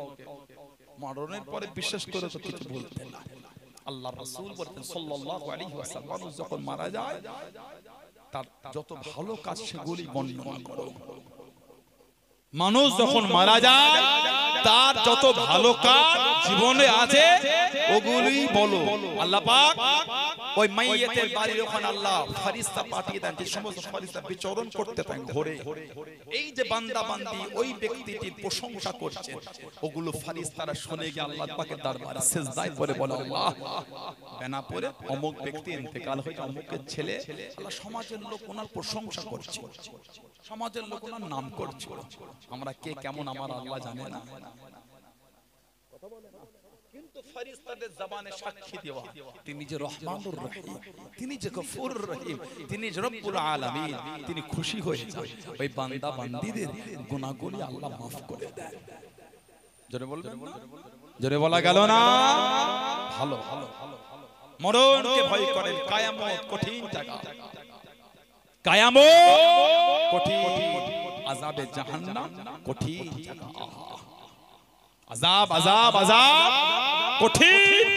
B: মরণের পরে বিশেষ করে তো কিছু বলতে না। আল্লাহ রাসূল বলেন সাল্লাল্লাহু আলাইহি ওয়াসাল্লাম, মানুষ যখন মারা যায় তার যত ভালো কাজ সেগুলি বর্ণনা করো। মানুষ যখন মারা যায় তার যত ভালো কাজ জীবনে আছে ওগুলি বলো। আল্লাহ পাক ওই মাইয়াতের বাড়ির ওখানে আল্লাহ ফেরেশতা পাঠিয়ে দেন, যে সমস্ত ফেরেশতা বিচরণ করতে থাকে ঘরে। এই যে বান্দা বান্দি ওই ব্যক্তিটির প্রশংসা করছে, ওগুলো ফেরেশতারা শুনে গিয়ে আল্লাহ পাকের দরবারে সিজদায় পড়ে বলে, আল্লাহ বেনা পড়ে অমুক ব্যক্তি ইন্তেকাল হয়েছে, অমুকের ছেলে। আল্লাহ সমাজের লোক ওনার প্রশংসা করছে, সমাজের লোক ওনার নাম করছে। আমরা কে কেমন আমার আল্লাহ জানে না? কিন্তু ফেরেশতাদের জবানে সাক্ষী দেওয়া তিনি যে রহমানুর রহিম, তিনি যে গফুরুর রহিম, তিনি যে রব্বুল আলামিন, তিনি খুশি হয়ে যান। ওই বান্দা বান্দীদের গুনাহগুলি আল্লাহ মাফ করে দেন। জোরে বলবেন না? জোরে বলা গেল না? ভালো ভালো। মরণকে ভয় করেন। কিয়ামত কঠিন জায়গা, কিয়ামত কঠিন, আযাবে জাহান্নাম কঠিন জায়গা। আযাব আযাব আযাব কঠিন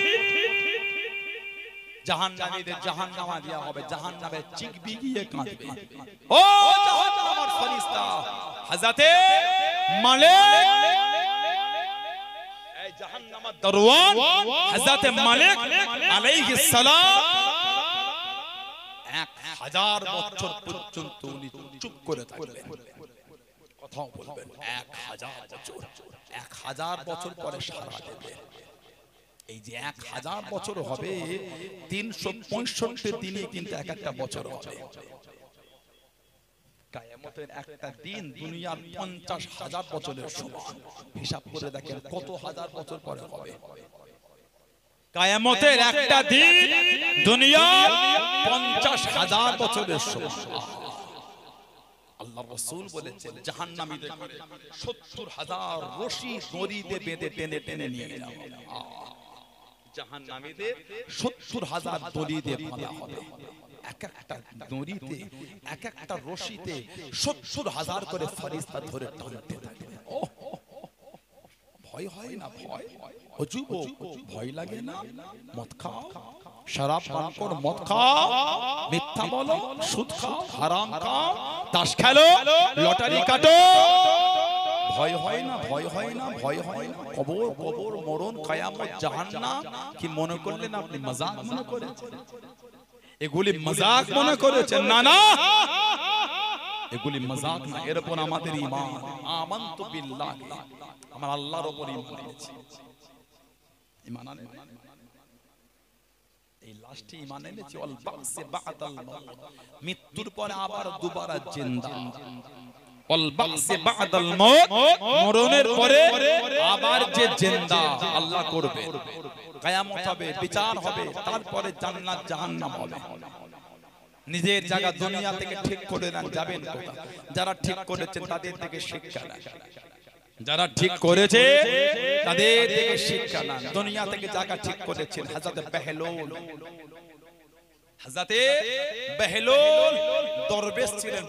B: জাহান্নামীদের জাহান্নামা দেয়া হবে জাহান্নামে চিকবি গিয়ে কাঁদবে ও জাহান্নামের ফেরেশতা হযরতে মালিক এই জাহান্নামের দরওয়ান হযরতে মালিক আলাইহিস সালাম 1000 বছর পর্যন্ত উনি চুপ করে থাকবেন কথা বলবেন 1000 বছর 1000 বছর পরে সারা দেবে এই যে 1000 বছর হবে 365 দিনই কিন্তু এক একটা বছর হবে কিয়ামতের একটা দিন দুনিয়ার 50,000 বছরের সমান হিসাব করে দেখেন কত হাজার বছর পরে হবে কিয়ামতের একটা দিন দুনিয়ার 50,000 বছরের সমান আল্লাহ রাসূল বলেছেন জাহান্নামীদের 70,000 রশি দড়িতে বেঁধে টেনে টেনে নিয়ে যাওয়া জাহান্নামীদের 70,000 দড়িতে বাঁধা হবে এক একটা দড়িতে এক একটা রশিতে 70,000 করে ফেরেশতা ধরে টানতে থাকে ভয় হয় না ভয় ও যুবক ভয় লাগে না মদ খাও শরাব পান করো মদ খাও মিথ্যা বলো সুদ খাও হারাম খাও তাস খেলো লটারি কাটো ভয় হয় না ভয় হয় না ভয় হয় না কবর কবর মরণ কিয়ামত জাহান্নাম কি মনে করলেন আপনি মজাক মনে করেছেন এগুলি মজাক মনে করেছেন না না এগুলি মজাক না এর উপর আমাদের ঈমান আমানতু বিল্লাহ আমার আল্লাহর উপর ঈমান এনেছি ঈমান আনে এই লাস্টে ঈমান এনেছি ওয়াল বাসে বাদাল মাউত মৃত্যুর পরে আবার দুবারা জিন্দা ওয়াল বাসে বাদাল মাউত মরণের পরে আবার যে জিন্দা আল্লাহ করবে কিয়ামত হবে বিচার হবে তারপরে জান্নাত জাহান্নাম হবে নিজের জায়গা দুনিয়া থেকে ঠিক করে নেন যাবেন কোথায় যারা ঠিক করেছেন তাদের থেকে শিক্ষা নেন যারা ঠিক করেছে তাদের থেকে শিক্ষা নেন দুনিয়া থেকে জায়গা ঠিক করেছেন হযরত বেহলুল দরবেশ ছিলেন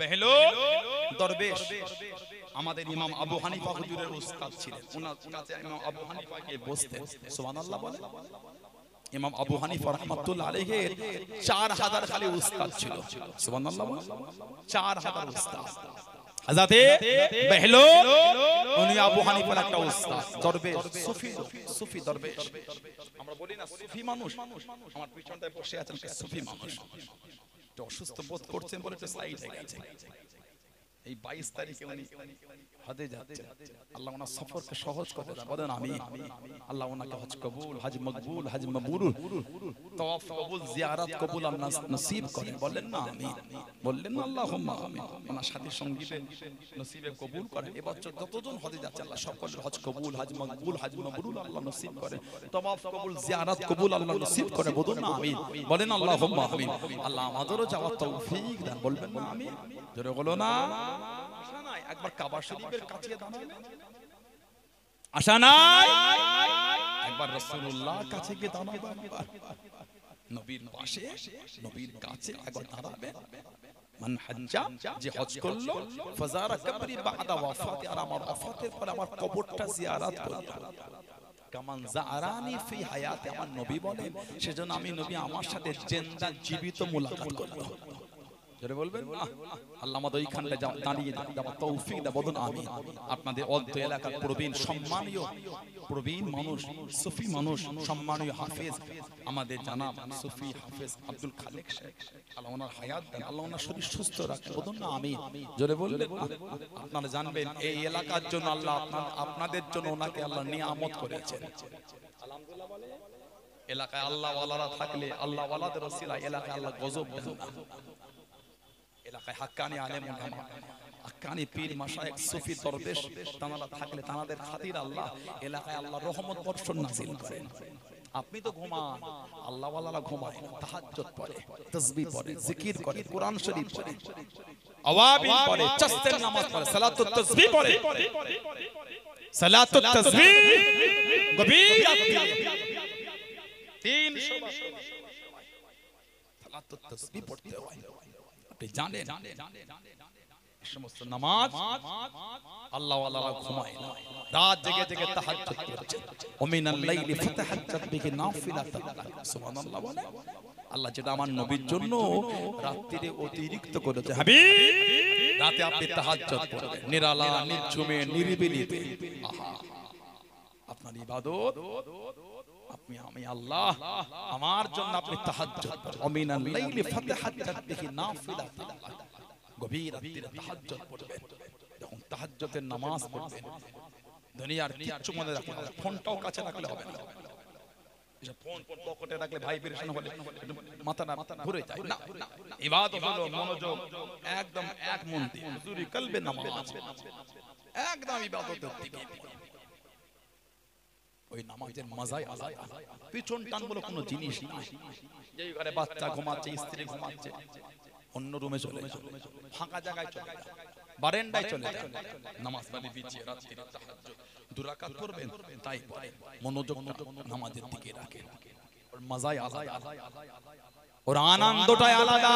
B: বেহলুল দরবেশ আমাদের ইমাম আবু হানিফা হুজুরের উস্তাদ ছিলেন ওনার কাছে ইমাম আবু হানিফাকে বসতেন সুবহানাল্লাহ বলে ইমাম আবু হানিফা রাহমাতুল্লাহ আলাইহি 4000 খালি উস্তাদ ছিল সুবহানাল্লাহ 4000 উস্তাদ হযরত বেহলুল উনি আবু হানিফার একটা উস্তাদ দরবেশ সুফি দরবেশ আমরা বলি না সুফি মানুষ আমার পিছনটায় বসে আছেন সুফি মানুষ তো অসুস্থ বোধ করছেন বলে তো সাইড হয়ে গেছে এই 22 তারিখে উনি হজে যাচ্ছেন আল্লাহ ওনার সফরকে সহজ করে দেন বলেন আমিন আল্লাহ ওনাকে হজ কবুল হজ মকবুল হজ মাবরুর তাওয়াফ কবুল জিয়ারত কবুল আল্লাহ নসিব করেন বলেন না আমিন বললেন না আল্লাহুম্মা আমিন ওনার সাথী সঙ্গীতে নসিবে কবুল করেন এবছর যতজন হজে যাচ্ছে আল্লাহ সকলের হজ কবুল হজ মকবুল হজ মাবরুর আল্লাহ নসিব করেন তাওয়াফ কবুল জিয়ারত কবুল আল্লাহ নসিব করেন বলুন না আমিন বলেন আল্লাহুম্মা আমিন আল্লাহ আমাদেরও যাওয়ার তৌফিক দেন বলবেন না আমিন জোরে বলো না আশা নাই একবার কাবা শরীফের কাছে দাঁড়াবেন আশা নাই একবার রাসূলুল্লাহর কাছে গিয়ে দাঁড়াবেন নবীর পাশে নবীর কাছে একবার দাঁড়াবেন মান হাজ্জা যে হজ করলো ফাজারা কবরি বাদা ওয়াফাতি আর আমার ওয়াফাতের পর আমার কবরটা জিয়ারত করলো কামান জারানি ফি হায়াতি আমার নবী বলেন সেজন্য আমি নবী আমার সাথে জিন্দা জীবিত মুলাকাত করব জোরে বলবেন আল্লাহ আমাদের এইখানটা দাঁড়িয়ে দেওয়ার তৌফিক দাও বলুন আমিন আপনাদের অর্ধ এলাকার প্রবীণ সম্মানীয় প্রবীণ মানুষ সুফি মানুষ সম্মানীয় হাফেজ আমাদের জানাব সুফি হাফেজ আব্দুল খালেক শেখ আল্লাহ ওনার হায়াত দেন আল্লাহ ওনার শরীর সুস্থ রাখেন বলুন না আমিন জোরে বলবেন আপনারা জানবেন এই এলাকার জন্য আল্লাহ আপনাদের জন্য ওনাকে আল্লাহ নিয়ামত করেছেন আলহামদুলিল্লাহ বলে এলাকায় আল্লাহ ওয়ালারা থাকলে আল্লাহ ওয়ালাদের ওসিলায় এলাকায় আল্লাহ গজব দেন না এলাকায় হাক্কানি আলেম উলামা হাক্কানি পীর মাশায়েখ সুফি দরবেশ তানারা থাকলে তানাদের খাতির আল্লাহ এলাকায় আল্লাহ রহমত বর্ষণ নাযিল করেন আপনি তো ঘুমান আল্লাহ ওয়ালারা ঘুমায় তাহাজ্জুদ পড়ে তাসবিহ পড়ে জিকির করে কোরআন শরীফ পড়ে আওয়াবিন পড়ে চাস্তের নামাজ পড়ে সালাতুত তাসবিহ পড়ে সালাতুত তাসবিহ গভীর রাতে 300 বার সালাতুত তাসবিহ পড়তে হয় আপনি জানেন সমস্ত নামাজ আল্লাহ ওয়ালারা ঘুমায় না, রাত জেগে জেগে তাহাজ্জুদ করছে। ওমিনাল লাইলি ফাতাহাজ্জাত বিহি নাফিলাতান, সুবহানাল্লাহ বলে। আল্লাহ যেটা আমার নবীর জন্য রাত্রিরে অতিরিক্ত করেছে, হাবিব রাতে আপনি তাহাজ্জুদ করবেন নিরালা নিঝুমে নিরিবিলিতে। আহা, আপনার ইবাদত আপনি, আমি আল্লাহ আমার জন্য আপনি তাহাজ্জুদ করবেন। ওমিনাল লাইলি ফাতাহাজ্জাত বিহি নাফিলাতান, গভীর রাত্রিরে তাহাজ্জুদ পড়বেন। যখন তাহাজ্জুদের নামাজ পড়বেন, দুনিয়ার কিচ্ছু মনে রাখবেন না, ফোনটাও কাছে রাখলে হবে না। ফোন পকেটে রাখলে ভাই পেরেশান হলে মাথাটা ঘুরে যায় না। ইবাদত হলো মনোযোগ, একদম এক মন দিয়ে হুজুরি কলবে নামাজ, একদম ইবাদতের দিকে। ওই নামাজের মজাই আলাদা। পিছন টান বলে কোনো জিনিস না। যেই ঘরে বাচ্চা ঘুমাচ্ছে, স্ত্রী ঘুমাচ্ছে, অন্য রুমে চলে যাও, ফাঁকা জায়গায় চলে যাও, বারান্দায় চলে যাও, নামাজ পড়ে বিছিয়ে রাত্রিরে তাহাজ্জুদ 2 রাকাত পড়বেন, তাই পড়ে মনোযোগটা নামাজের দিকে রাখেন। ওর মজাই আলাদা, ওর আনন্দটাই আলাদা।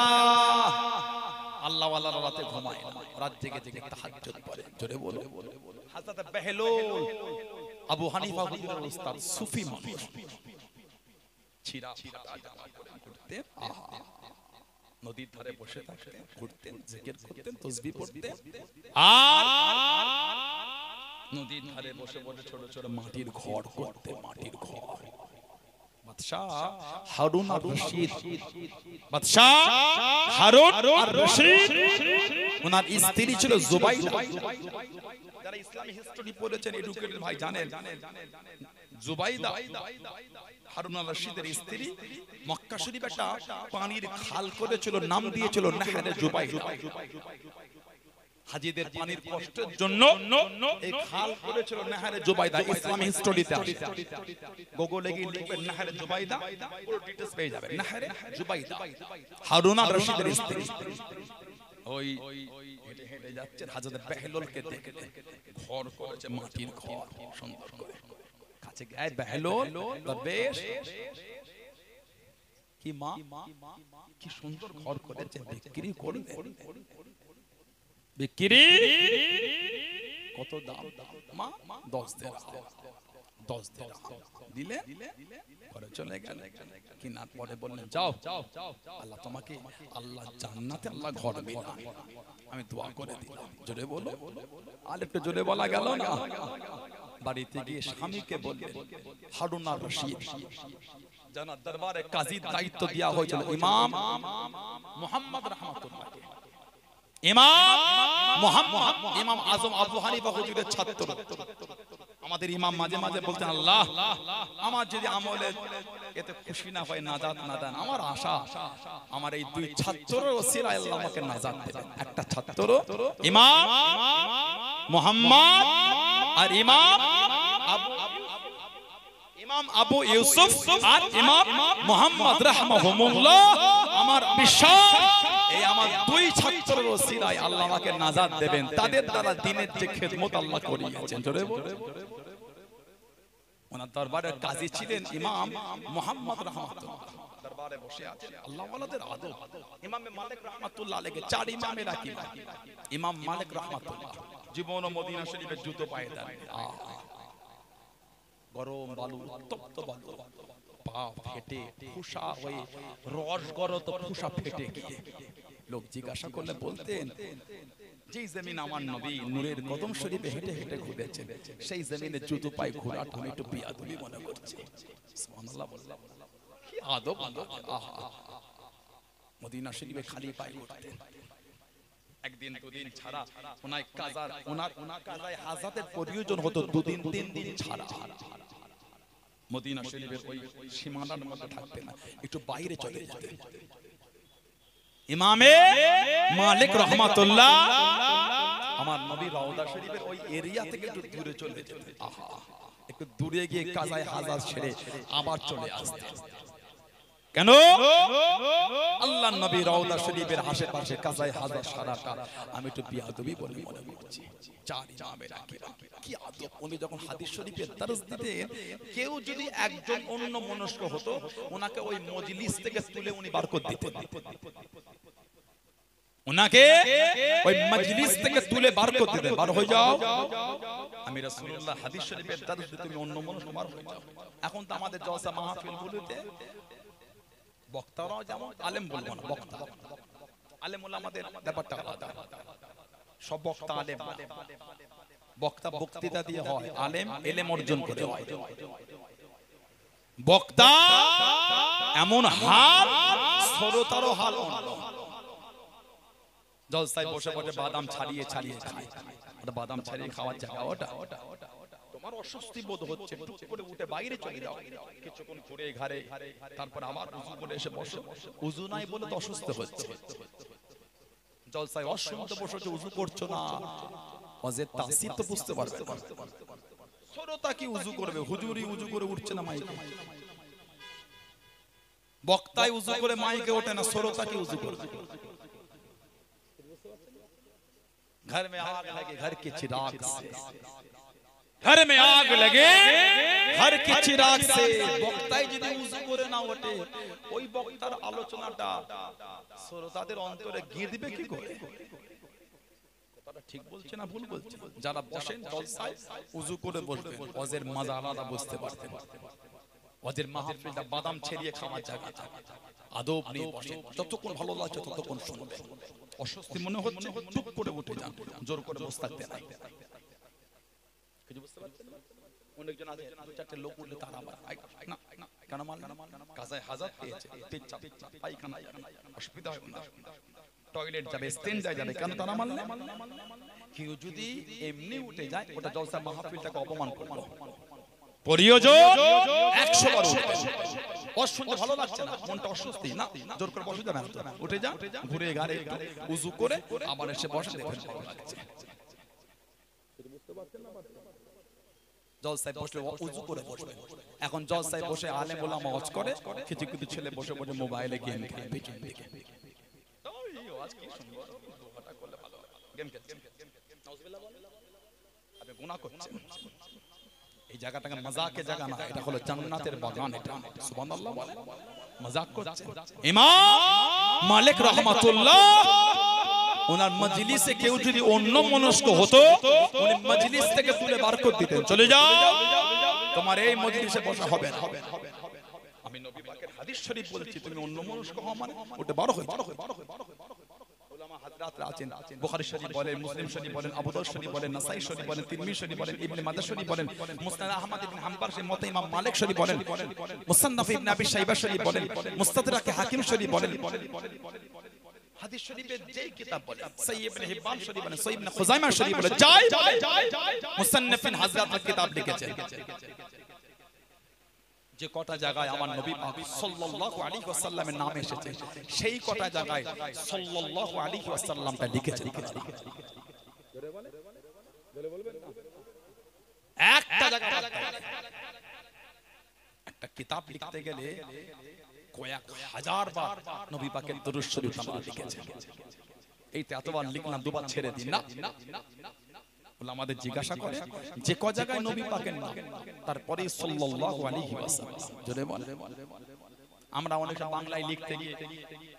B: আল্লাহ ওয়ালারা রাতে ঘুমায় না, রাত জেগে জেগে তাহাজ্জুদ পড়ে। জোরে বলো। হযরত বেহলুল আবু হানিফা হুজুরের উস্তাদ, সুফি মানুষ, ছিরা ফাটা জামা পরে ঘুরতেন। আহা, নদীর ধারে বসে থাকতেন, ঘুরতেন, জিকির করতেন, তাসবিহ পড়তেন। আর নদীর ধারে বসে বসে ছোট ছোট মাটির ঘর করতেন, মাটির ঘর। বাদশা হারুন আর রশিদ, বাদশা হারুন আর রশিদ, ওনার স্ত্রী ছিল জুবাইদা। যারা ইসলামিক হিস্টরি পড়েছেন, এডুকেটেড ভাই জানেন, জুবাইদা হারুন আর রশিদের স্ত্রী। মক্কা শরীফে একটা পানির খাল করেছিল, নাম দিয়েছিল নাহরে জুবাইদা। হাজিদের পানির কষ্টের জন্য এই খাল করেছিল নাহরে জুবাইদা। ইসলামিক হিস্টরিতে আছে, গুগলে গিয়ে লিখবেন নাহরে জুবাইদা, পুরো ডিটেইলস পেয়ে যাবেন। নাহরে জুবাইদা হারুন আর রশিদের স্ত্রী। ওই হেঁটে হেঁটে যাচ্ছে, হযরত বেহলুলকে দেখে ঘর করেছে, মাটির ঘর সুন্দর করে। কাছে গিয়ে বেহলুল দরবেশ, কি মা কি সুন্দর ঘর করেছে, বিক্রি করবে? বিক্রি কত দাম? মা 10 দিরহাম দিলে ঘরে চলে গেল। কিনার পরে বললেন, যাও আল্লাহ তোমাকে, আল্লাহ জান্নাতে আল্লাহ ঘর দিবেন, আমি দোয়া করে দিলাম। জোরে বলো। আর একটু জোরে বলা গেল না। বাড়িতে গিয়ে স্বামীকে বললেন, হারুন আর রশিদ জানার দরবারে কাজীর দায়িত্ব দেওয়া হয়েছিল ইমাম মুহাম্মদ রাহমাতুল্লাহকে। ইমাম মুহাম্মদ, ইমাম আজম আবু হানিফা হুজুরের ছাত্র। আমাদের ইমাম মাঝে মাঝে বলতেন, আল্লাহ আমার যদি আমলে এতে খুশি না হয়, নাজাত না দেন, আমার আশা আমার এই 2 ছাত্রের ওসিলায় আল্লাহ আমাকে নাজাত দেবেন। একটা ছাত্র ইমাম মুহাম্মদ আর ইমাম আবু ইউসুফ আর ইমাম মুহাম্মদ রাহমাহুমুল্লাহ। আমার বিশ্বাস এই আমার 2 ছাত্রের ওসিলায় আল্লাহ আমাকে নাজাত দেবেন। তাদের দ্বারা দ্বীনের যে খেদমত আল্লাহ করিয়েছেন। জোরে বল। ওনার দরবারে কাজী ছিলেন ইমাম মুহাম্মদ রাহমাতুল্লাহ। দরবারে বসে আছেন, আল্লাহ ওয়ালাদের আদব। ইমাম মালিক রাহমাতুল্লাহ আলাইহি, 4 ইমামেরা কি, ইমাম মালিক রাহমাতুল্লাহ জীবন ও মদিনা শরীফের জুতো পায়ে দেন। গরম বালু, তপ্ত বালু, পা ফেটে ফুসা হয়ে রস গরত ফুসা ফেটে গিয়ে লোক জিজ্ঞাসা করলে বলতেন, যেই জমিন আমার নবী নূরের কদম শরীফে হেঁটে হেঁটে ঘুরেছেন, সেই জমিনে জুতো পায়ে ঘোরাটা আমি একটু বিয়াদবি মনে করছি। সুবহানাল্লাহ বললাম, কি আদব! আহা, মদিনা শরীফে খালি পায়ে ঘুরতেন। একদিন 2 দিন ছাড়া ওনার কাজায় হাজাতের প্রয়োজন হতো, 2 দিন 3 দিন ছাড়া। মদিনা শরীফের ওই সীমানার মধ্যে থাকতেন না, একটু বাইরে চলে যেতেন। ইমামে মালিক রাহমাতুল্লাহ আমার নবী রওজা শরীফের ওই এরিয়া থেকে একটু দূরে চলে যেতেন। আহা, একটু দূরে গিয়ে কাজায় হাজাত ছেড়ে আবার চলে আসতেন। কেন? আল্লাহর নবী রওজা শরীফের আশেপাশে কাজায় হাজাত সারাটা আমি একটু বিয়াদবি বলে মনে করছি। 4 ইমামেরা কি আদব! উনি যখন হাদিস শরীফের দরস দিতেন, কেউ যদি একজন অন্য মনস্ক হতো, ওনাকে ওই মজলিস থেকে তুলে উনি বার করে দিতেন। ওনাকে ওই মজলিস থেকে তুলে বার করতে দেন, বার হয়ে যাও। আমি রাসূলুল্লাহ হাদিস শরীফের দারুস তুমি অন্য মানুষ বার হয়ে যাও। এখন তো আমাদের জলসা মাহফিল গুলোতে বক্তারাও যেমন, আলেম বলবো না, বক্তা আলেম হলো আমাদের ব্যাপারটা আলাদা। সব বক্তা আলেম, বক্তা বক্তৃতা দিয়ে হয়, আলেম এলেম অর্জন করে হয়। বক্তা এমন হাল, শ্রোতারও হাল অন্য। জলসায় বসে বসে বাদাম ছাড়িয়ে ছাড়িয়ে খায়, ওটা বাদাম ছাড়িয়ে খাওয়ার জায়গা ওটা। তোমার অস্বস্তি বোধ হচ্ছে, টুক করে উঠে বাইরে চলে যাও, কিছুক্ষণ ঘুরে ঘাড়ে, তারপর আবার উযু করে এসে বসে। উযু নাই বলে তো অসুস্থ হচ্ছে। জলসায় অসুস্থ বসে উযু করছো না, ওয়াজের তাসির তো বুঝতে পারবে না। শ্রোতা কি উযু করবে? হুজুরই উযু করে উঠছে না মাইকে, বক্তাই উযু করে মাইকে ওঠে না, শ্রোতা কি উযু করবে? घर में आग लगे घर के चिराग से, घर में आग लगे घर के चिराग से। বক্তাই যদি উযু করে না ওঠে, ওই বক্তার আলোচনাটা শ্রোতাদের অন্তরে গিয়ে দিবে কি করে? কথাটা ঠিক বলছে না ভুল বলছে? যারা বসেন জলসায় উযু করে বসবেন, ওয়াজের মজা আলাদা বুঝতে পারতেন। ওয়াজের মাহফিলটা বাদাম ছেড়িয়ে খাওয়ার জায়গা, আদব নিয়ে বসেন, যতক্ষণ ভালো লাগছে ততক্ষণ শুনবেন। অস্বস্তি মনে হচ্ছে, চুপ করে উঠে যান, জোর করে বসে থাকতে নাই। কিছু বুঝতে পারছেন না? অনেকজন আছে, দু চারটে লোক উঠলে তারা আবার না কেন মানলেন? কাজায় হাজাত পেয়েছে, পেচ্ছাপ পায়খানা, অসুবিধা হবে না, টয়লেট যাবে, স্টেঞ্জায় যাবে, কেন তারা মানলেন? কেউ যদি এমনি উঠে যায়, ওটা জলসা মাহফিলটাকে অপমান করলো। প্রিয়জন 100 বার উঠবেন। শুনতে ভালো লাগছে না, মনটা অস্বস্তি, না জোর করে বসে যাবেন, উঠে যা, ঘুরে ঘাড়ে উযু করে আবার এসে বসে, দেখেন ভালো লাগছে। জলসায় বসলে উযু করে বসবেন। এখন জলসায় বসে আলেম ওলামা ওয়াজ করে, কিছু কিছু ছেলে বসে বসে মোবাইলে গেম খেলে, পেছন দিকে ওয়াজ কি সুন্দর, দুহাটা করলে ভালো হয়, গেম খেলছে, নাউজুবিল্লাহ বলেন, আপনি গুনাহ করছেন। এই জায়গাটাকে মজাকের জায়গা না, এটা হলো জান্নাতের বাগান। এটা সুবহানাল্লাহ বলেন, মজাক করছে। ইমাম মালিক রাহমাতুল্লাহ, ওনার মজলিসে কেউ যদি অন্য মনস্ক হতো, উনি মজলিস থেকে তুলে বার করে দিতেন, চলে যাও, তোমার এই মজলিসে বসা হবে না। আমি নবী পাকের হাদিস শরীফ বলছি, তুমি অন্য মনস্ক হও মানে ওটা বড় হয়। উলামা হাজরাতরা আছেন, বুখারী শরীফ বলেন, মুসলিম শরীফ বলেন, আবু দাউদ শরীফ বলেন, নাসাই শরীফ বলেন, তিরমিজি শরীফ বলেন, ইবনে মাজাহ শরীফ বলেন, মুসনাদ আহমদ ইবনে হাম্বল শরীফ, মুওয়াত্তা ইমাম মালিক শরীফ বলেন, মুসান্নাফ ইবনে আবি শাইবা শরীফ বলেন, মুস্তাদরাক হাকিম শরীফ বলেন, হাদিস শরীফের যেই কিতাব বলেন, সহিহ ইবনে হিব্বান শরীফ বলেন, সহিহ ইবনে খুজাইমা শরীফ বলেন, যাই মুসান্নাফিন হযরতরা কিতাব লিখেছেন। যে কটা জায়গায় আমার নবী পাক সাল্লাল্লাহু আলাইহি ওয়াসাল্লামের নাম এসেছে, সেই কটা জায়গায় সাল্লাল্লাহু আলাইহি ওয়াসাল্লামটা লিখেছেন। জোরে বলে, জোরে বলবেন না, একটা জায়গা একটা কিতাব লিখতে গেলে কয়েক হাজার বার নবী পাকের দরুদ শরীফ আমরা লিখেছেন। এইটা এতবার লিখলাম, দুবার ছেড়ে দিন না। আমাদের জিজ্ঞাসা করে যে ক জায়গায় নবী পাকের নাম, তারপরে সাল্লাল্লাহু আলাইহি ওয়াসাল্লাম, জোরে বল। আমরা অনেকটা বাংলায় লিখতে গিয়ে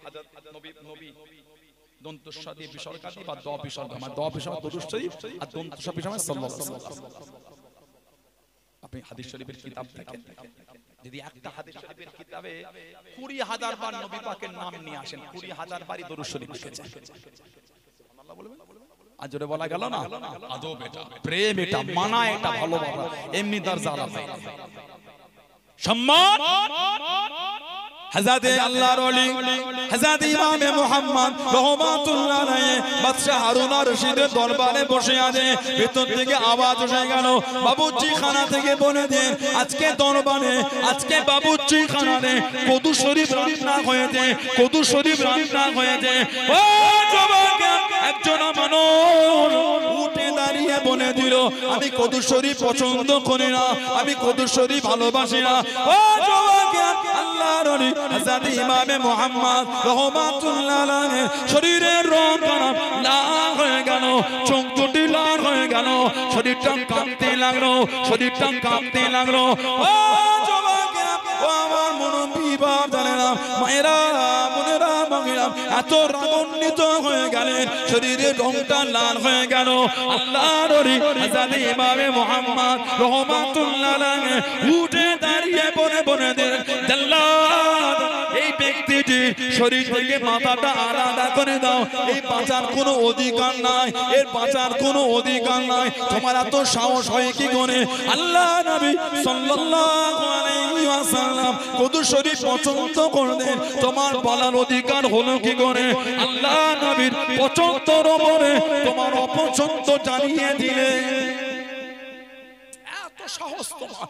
B: হযরত নবী দন্তস্ব দিয়ে বিসর্গ দিই, বা দ বিসর্গ, আমার দ বিসর্গ দরুদ শরীফ আর দন্তস্ব বিসর্গ সাল্লাল্লাহু আলাইহি ওয়াসাল্লাম। আপনি হাদিস শরীফের কিতাব দেখেন, যদি একটা হাদিস শরীফের কিতাবে 20,000 বার নবী পাকের নাম নিয়ে আসেন, 20,000 বারই দরুদ শরীফ লিখেছেন। সুবহানাল্লাহ বলবেন। আর জোরে বলা গেল না, আদব এটা, প্রেম এটা, মানা এটা, ভালোবাসা, এমনি দরজা আলাদা সম্মান। হযরত আল্লাহর ওলি হযরত ইমামে মুহাম্মদ রাহমাতুল্লাহ আলাইহি বাদশা হারুন আর রশিদের দরবারে বসে আছে। ভেতর থেকে আওয়াজ এসে গেল, বাবুর্চি খানা থেকে বলে দেন আজকে দরবারে, আজকে বাবুর্চি খানাতে কদু শরীফ রান্না হয়েছে, কদু শরীফ রান্না হয়েছে। ও যুবক, একজন মানুষ উঠে দাঁড়িয়ে বলে দিল, আমি কদু শরীফ পছন্দ করি না, আমি কদু শরীফ ভালোবাসি না। ও যুবক, আল্লাহর ওলি হযরত ইমামে মুহাম্মদ রাহমাতুল্লাহ আলাইহি শরীরের রং লাল হয়ে গেল, চোখ দুটি লাল হয়ে গেল, শরীরটা কাঁপতে লাগলো, শরীরটা কাঁপতে লাগলো। ও যুবকেরা, ও আমার মুরব্বি বাপ, জানেন না মায়েরা, বোনেরা, মহিলা,
A: দয়াল এত রাগান্বিত হয়ে গেলেন, শরীরের রংটা লাল হয়ে গেল। আল্লাহর ওলি হযরত ইমামে মুহাম্মদ রাহমাতুল্লাহ আলাইহি উঠে দাঁড়িয়ে বলে দেন, জাল্লাদ এই ব্যক্তিটি শরীর থেকে মাথাটা আলাদা করে দাও, এই বাঁচার কোনো অধিকার নাই, এর বাঁচার কোনো অধিকার নাই। তোমার এত সাহস হয় কি করে? আল্লাহ নবী সাল্লাল্লাহু আলাইহি ওয়াসাল্লাম কত শরীর পছন্দ করলেন, তোমার বলার অধিকার হলো কি করে? আল্লাহ নবীর পছন্দের উপরে তোমার অপছন্দ জানিয়ে দিলে।
B: এত সাহস তোমার!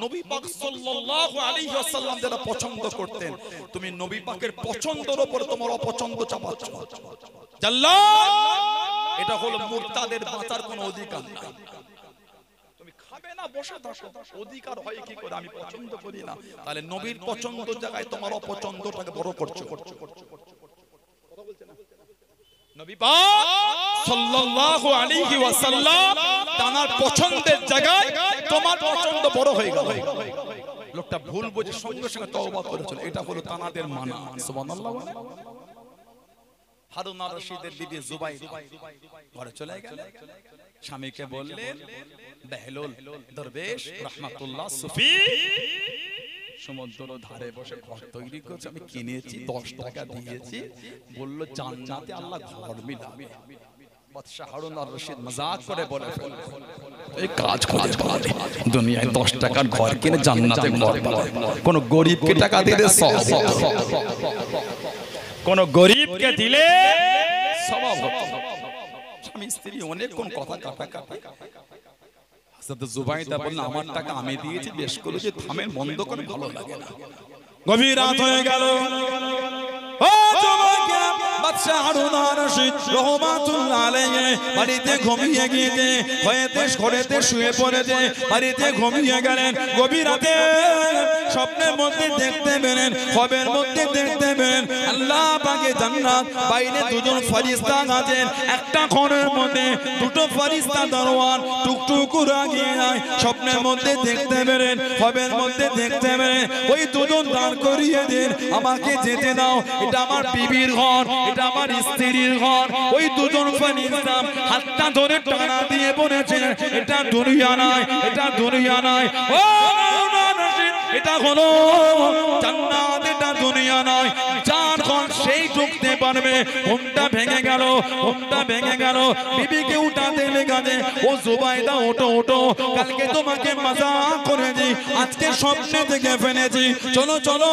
B: নবী পাক সাল্লাল্লাহু আলাইহি ওয়াসাল্লাম যারা পছন্দ করতেন, তুমি নবী পাকের পছন্দের উপর তোমার অপছন্দ চাপাচ্ছ। জাল্লাদ, এটা হলো মুরতাদের বাঁচার কোনো অধিকার নাই। তুমি খাবে না, বসে থাকো, অধিকার হয় কি করে? আমি পছন্দ করি না, তাহলে নবীর পছন্দের জায়গায় তোমার অপছন্দটাকে বড় করছো। নবী পাক সাল্লাল্লাহু আলাইহি ওয়াসাল্লাম তার পছন্দের জায়গায় তোমার পছন্দ বড় হয়ে গেল। লোকটা ভুল বুঝে সঙ্গে সঙ্গে তওবা করেছিল, এটা হলো তানাদের মানা। সুবহানাল্লাহ। হারুন আর রশিদের বিবি জুবাইদা ঘরে চলে গেলেন, স্বামীকে বললেন, বেহলুল দরবেশ রাহমাতুল্লাহ সুফি সমুদ্র ধারে বসে ঘর তৈরি করছে, আমি কিনেছি, 10 টাকা দিয়েছি, বলল জান্নাতে আল্লাহ ঘর মিলাবে। বাদশা হারুন আর রশিদ মজাক করে বলে ফেলল, এই কাজ খুঁজে পাওয়া দুনিয়ায় 10 টাকার ঘর কিনে জান্নাতে ঘর পাবে, কোন গরিবকে টাকা দিলে সওয়াব, কোন গরিবকে দিলে সওয়াব হতো। স্বামী স্ত্রী অনেক কোন কথা কাটাকাটি। হযরত জুবাইদা বললেন, আমার টাকা আমি দিয়েছি, বেশ করেছি, থামেন, বন্ধ করে, ভালো লাগে না।
A: গভীর রাত হয়ে গেল। ও যুবকেরা, বাদশা হারুন আর রশিদ রাহমাতুল্লাহ আলাইহি বাড়িতে ঘুমিয়ে গিয়েছে, ঘরেতে শুয়ে পড়েছে, বাড়িতে ঘুমিয়ে গেলেন। গভীর রাতে স্বপ্নের মধ্যে দেখতে পেলেন, খবের মধ্যে দেখতে পেলেন আল্লাহ পাকের জান্নাত, বাইরে দুজন ফেরেশতা আছেন, একটা ঘরের মধ্যে দুটো ফেরেশতা দারোয়ান টুকটুক করে গিয়ে যায়। স্বপ্নের মধ্যে দেখতে পেলেন, খবের মধ্যে দেখতে পেলেন ওই দুজন দাঁড় করিয়ে দেন, আমাকে যেতে দাও, এটা আমার বিবির ঘর, এটা আমার স্ত্রীর ঘর। ওই দুজন ফেরেশতা হাতটা ধরে টানা দিয়ে বলেছে, এটা দুনিয়া নয়, এটা দুনিয়া নয়, ও এটা হলো জান্নাত, এটা দুনিয়া নয়। যার ঘর সেই ঢুকতে পারবে। ঘুমটা ভেঙে গেল, ঘুমটা ভেঙে গেল। বিবিকে উঠাতে লেগে, ও জুবাইদা ওঠো ওঠো, কালকে তোমাকে মাজাক করেছি, আজকে স্বপ্নে দেখে ফেলেছি, চলো চলো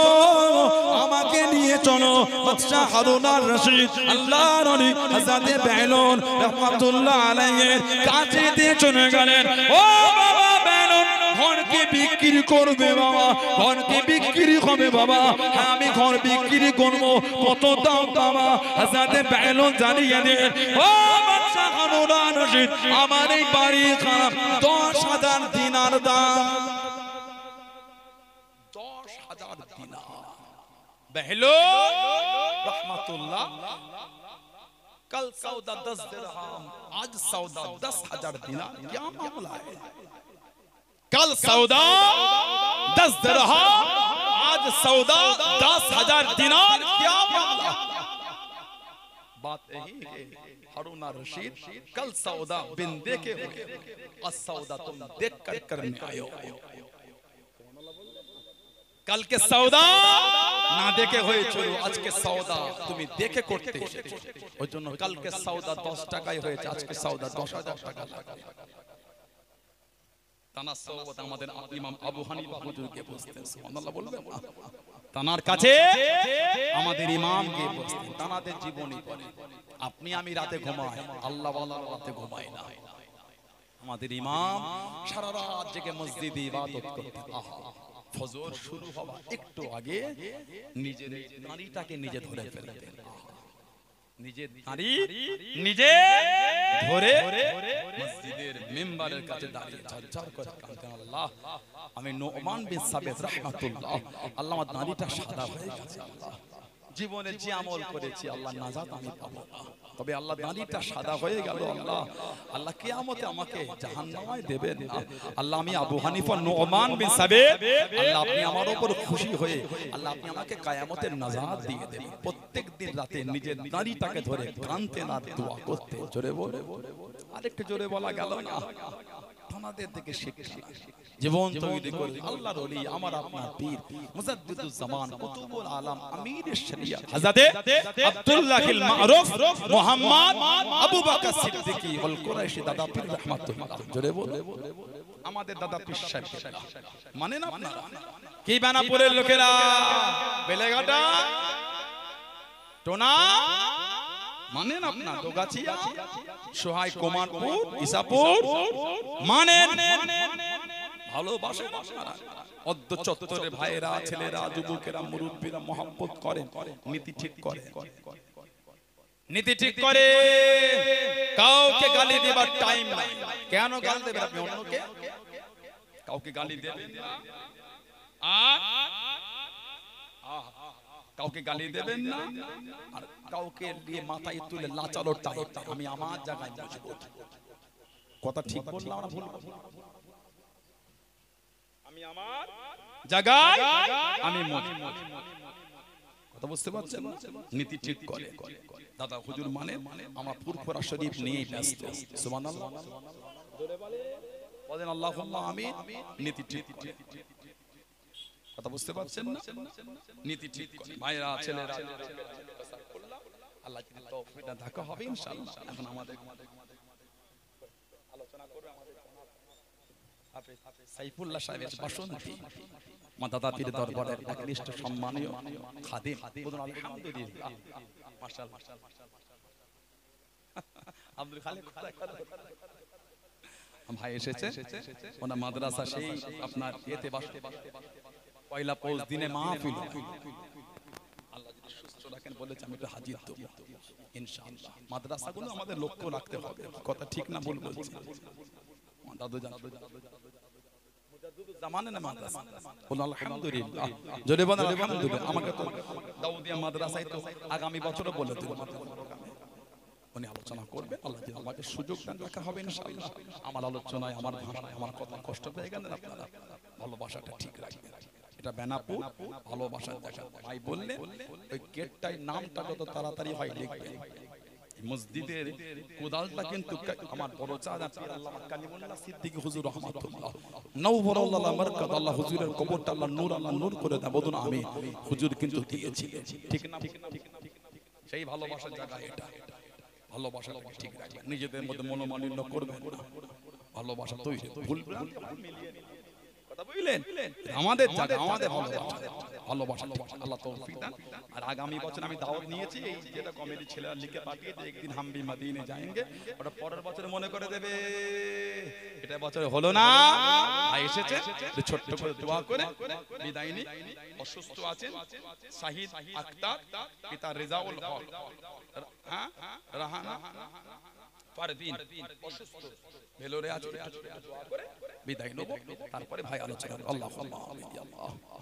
A: আমাকে নিয়ে চলো। বাদশা হারুন আর রশিদ আল্লাহর ওলি হযরত বেহলুল রাহমাতুল্লাহ আলাইহির কাছে দিয়ে চলে গেলেন। ও বাবা বেহলুল, ঘরকে বিক্রি করবে বাবা, ঘরকে বিক্রি হবে বাবা, হ্যাঁ আমি ঘর বিক্রি করবো, কত দাম বাবা? হযরত বেহলুল জানিয়ে দেন, ও বাদশা হারুন আর রশিদ, আমার এই বাড়ি খারাপ, 10,000 দিনার দাম।
B: 10,000 দিনার। বেহলুল রাহমাতুল্লাহ, कल सौदा 10 दिरहम, आज सौदा 10,000 दिनार, क्या मामला है? कल सौदा 10 दिरहम, आज सौदा 10,000 दिनार, क्या मामला? बात यही है हारून और रशीद, कल सौदा बिन देखे हुए, आज सौदा तुम देख कर करने आए हो। कल के सौदा ना देखे हुए चलो, आज के सौदा तुम्हें देखे करते एसेছো। ওই জন্য কালকে সওদা 10 টাকায় হয়েছে, আজকে সওদা 10,000 টাকা লাগে। তানার সওদা আমাদের ইমাম আবু হানিফা হুজুরকে বুঝতেন, সুবহানাল্লাহ বলবেন না? তানার কাছে আমাদের ইমাম গিয়ে বসতেন, তানাদের জীবনী পড়ে। আপনি আমি রাতে ঘুমাই, আল্লাহ ওয়ালা রাতে ঘুমায় না। আমাদের ইমাম সারা রাত জেগে মসজিদে ইবাদত করতেন। আহা, ফজর শুরু হওয়া একটু আগে নিজের নারীটাকে নিজে ধরে ফেলতেন, নিজের নারী নিজে ধরে মসজিদের মিম্বারের কাছে দাঁড়িয়ে ঝরঝর করে কাঁদতেন, আল্লাহ আমি নুমান বিন সাবিত রাহমাতুল্লাহ, আল্লাহ আমার নারীটা সাদা হয়ে গেছে, আল্লাহ জীবনে যে আমল করেছি আল্লাহ নাজাত আমি পাবো না, তবে আল্লাহ দাড়িটা সাদা হয়ে গেল, আল্লাহ আল্লাহ কিয়ামতে আমাকে জাহান্নামে দেবেন না। আল্লাহ আমি আবু হানিফা নুমান বিন সাবিত, আল্লাহ আপনি আমার উপর খুশি হয়ে আল্লাহ আপনি আমাকে কিয়ামতের নাজাত দিয়ে দেন। প্রত্যেক দিন রাতে নিজের দাড়িটাকে ধরে কাঁদতে না দোয়া করতে, জোরে বলে আরেকটু জোরে বলা গেল না। আমাদের থেকে শিক্ষা জীবন তৈরি করে আল্লাহর ওলি আমার আপনার পীর মুজাদ্দিদুজ জামান কুতুবুল আলম আমিরুশ শরিয়ত হযরতে আব্দুল্লাহিল মারুফ মুহাম্মদ আবু বকর সিদ্দিকী ওয়াল কুরাইশি দাদা পীর রাহমাতুল্লাহ, জোরে বলে আমাদের দাদা পীর সাহেব মানে না আপনারা কি বেনাপুরের লোকেরা বেলেঘাটা টোনা মানেন, আপনার দোগাছিয়া সোহাই কুমারপুর ইসাপুর মানেন, ভালোবাসে অদ্য চত্বরে ভাইয়েরা ছেলেরা যুবকেরা মুরব্বীরা মহব্বত করেন, নীতি ঠিক করে, নীতি ঠিক করে, কাউকে গালি দেবার টাইম নাই। কেন গালি দেবেন আপনি অন্যকে? কাউকে গালি দেবেন না, কাউকে গালি দেবেন না, আর কাউকে দিয়ে মাথায় তুলে লাচালো টাই আমি আমার জায়গায় বসবো। কথা ঠিক বললাম না ভুল? আমি আমার জায়গায় আমি কথা বুঝতে পারছেন? নীতি ঠিক করে দাদা হুজুর মানে আমরা ফুরফুরা শরীফ নিয়ে ব্যস্ত। সুবহানাল্লাহ জোরে বলেন আল্লাহুম্মা আমিন। নীতি ঠিক কথা বুঝতে পারছেন না? নীতি ঠিক করে ভাইরা ছেলেরা আল্লাহ যদি তৌফিক দান দেখা হবে ইনশাআল্লাহ। এখন আমাদের আলোচনা করবে আমাদের সাইফুল্লাহ সাহেবের বাসন্তী মা দাদা পীর দরবারের একনিষ্ঠ সম্মানীয় খাদিম, বলুন আলহামদুলিল্লাহ মাশাআল্লাহ। আব্দুল খালিক ভাই এসেছে, ওনার মাদ্রাসা সেই আপনার এতে বাসে পয়লা পৌষ দিনে মাহফিল, আল্লাহ যদি সুস্থ রাখেন বলেছে আমি একটু হাজির দেব ইনশাআল্লাহ। মাদ্রাসাগুলো আমাদের লক্ষ্য রাখতে হবে, কথা ঠিক না ভুল বলছি? দাদু জামানে না মাদ্রাসা, বলুন আলহামদুলিল্লাহ জোরে বলেন আলহামদুলিল্লাহ। আমাকে তো দাউদিয়া মাদ্রাসায় তো আগামী বছরও বলে দিল উনি আলোচনা করবেন, আল্লাহ যদি আমাকে সুযোগ দেন দেখা হবে ইনশাআল্লাহ। আমার আলোচনায় আমার ভাষায় আমার কথা কষ্ট পেয়ে গেলেন আপনারা, ভালোবাসাটা ঠিক রাখবেন। এটা বেনাপুর ভালোবাসা দেখা ভাই বললে ওই গেটটাই নামটা যত তাড়াতাড়ি হয় লিখবেন। মসজিদের কোদালটা কিন্তু আমার বড় চাচা আল্লামা কালিমুল্লাহ সিদ্দিকী হুজুর রাহমাতুল্লাহ নওবরাল্লাহ মারকাত আল্লাহ হুজুরের কবরটা আল্লাহ নূর করে দেন, বলুন আমিন। হুজুর কিন্তু দিয়েছিলেন, ঠিক না? সেই ভালোবাসার জায়গা এটা, ভালোবাসা ঠিক রাখবেন, নিজেদের মধ্যে মনোমালিন্য করবেন না, ভালোবাসা তৈরি ভুলবেন কথা বুঝলেন? আমাদের জায়গা আমাদের ভালোবাসা আল্লাহ তৌফিক দেন। আর আগামী বছর আমি দাওয়াত নিয়েছি, এই যেটা কমিটি ছেলেরা লিখে পাঠিয়ে যে একদিন হাম ভি মদিনে যাएंगे, ওটা পরের বছরে মনে করে দেবে। এটা বছরে হলো না, ভাই এসেছে ছোট্ট করে দোয়া করে বিদায় নি। অসুস্থ আছেন শাহিদ আক্তার, পিতা রেজাউল হক, হ্যাঁ রাহানা পারদিন অসুস্থ ভেলোরে আছে, দোয়া করে বিদায় নেব। তারপরে ভাই আলোচনা আল্লাহুম্মা আমিন।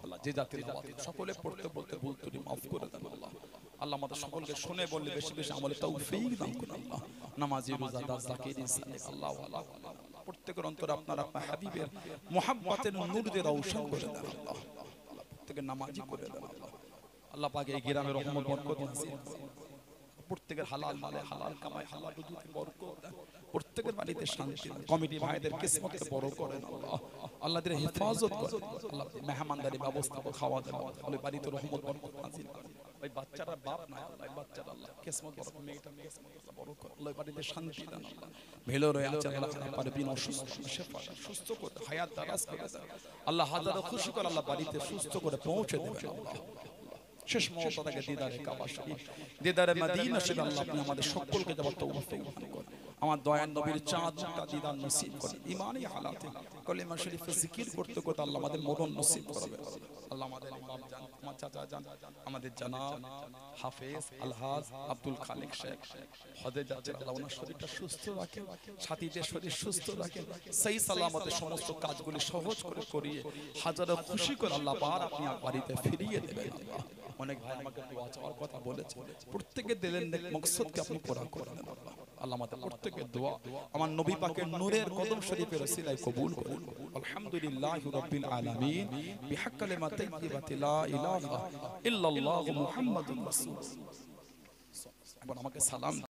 B: আল্লাহ যে জাতির নামাজ সকলে পড়তে পড়তে ভুল ত্রুটি maaf করে দেন আল্লাহ। আল্লাহ আমাদের সকলকে শুনে বললে বেশি বেশি আমলে তৌফিক দান করুন আল্লাহ। নামাজি রোজাদার জাকির সালেহ আল্লাহ ওয়ালা প্রত্যেকের অন্তরে আপনার আপনার হাবিবের মুহাব্বতের নূর দিয়ে রওশন করে দেন আল্লাহ। প্রত্যেকের নামাজি করে দেন আল্লাহ। আল্লাহ পাক এই গ্রামে রহমত বরকত নসিব করুন। প্রত্যেকের হালাল মালে হালাল কামাই হালাল রুজিতে বরকত দেন, প্রত্যেকের বাড়িতে শান্তি দেন, কমিটি ভাইদের কিসমতকে বড় করেন আল্লাহ। আল্লাহদের হেফাজত করেন আল্লাহ, মেহমানদারি ব্যবস্থা খাওয়া দাওয়া ওই বাড়িতে রহমত বরকত নাযিল করেন। ওই বাচ্চারা বাপ নাই আল্লাহ, বাচ্চারা আল্লাহ কিসমত বড় করে, মেয়েটা কিসমত বড় করে আল্লাহ, বাড়িতে শান্তি দেন আল্লাহ। ভেলোরে আছে আল্লাহ পারবিন অসুস্থ শেফা সুস্থ করে হায়াত দারাজ করে দেন আল্লাহ, হাজারো খুশি করে আল্লাহ বাড়িতে সুস্থ করে পৌঁছে দেবেন আল্লাহ। শেষ মুহূর্তটাকে দিদারে কাবা শরীফ দিদারে মদিনা শরীফ আল্লাহ আপনি আমাদের সকলকে যাওয়ার তৌফিক দান করুন। আমার দয়ার নবীর চাঁদটা দিদার নসিব করুন, ঈমানি হালাতে কলিমা শরীফে জিকির করতে করতে আল্লাহ আমাদের মরণ নসিব করবে আল্লাহ। আমাদের ইমাম জান, আমার চাচা জান, আমাদের জনাব হাফেজ আলহাজ আব্দুল খালিক শেখ হজে যাচ্ছে আল্লাহ, ওনার শরীরটা সুস্থ রাখেন, সাথীদের শরীর সুস্থ রাখেন, সেই সালামতে সমস্ত কাজগুলি সহজ করে করিয়ে হাজারো খুশি করে আল্লাহ পার আপনি বাড়িতে ফিরিয়ে দেবেন আল্লাহ। অনেক ভাই আমাকে দোয়া চাওয়ার কথা বলেছে, প্রত্যেকে দিলেন মকসদকে আপনি পুরা করে দেন আল্লাহ। আল্লাহ আমাদের প্রত্যেকের দোয়া আমার নবী পাকের নূরের কদম শরীফের ওসিলায় কবুল করুন। আলহামদুলিল্লাহি রাব্বিল আলামিন বিহাক্কি কালিমাতি তাইয়্যিবাতি লা ইলাহা ইল্লাল্লাহু মুহাম্মাদুর রাসূলুল্লাহ। এখন আমাকে সালাম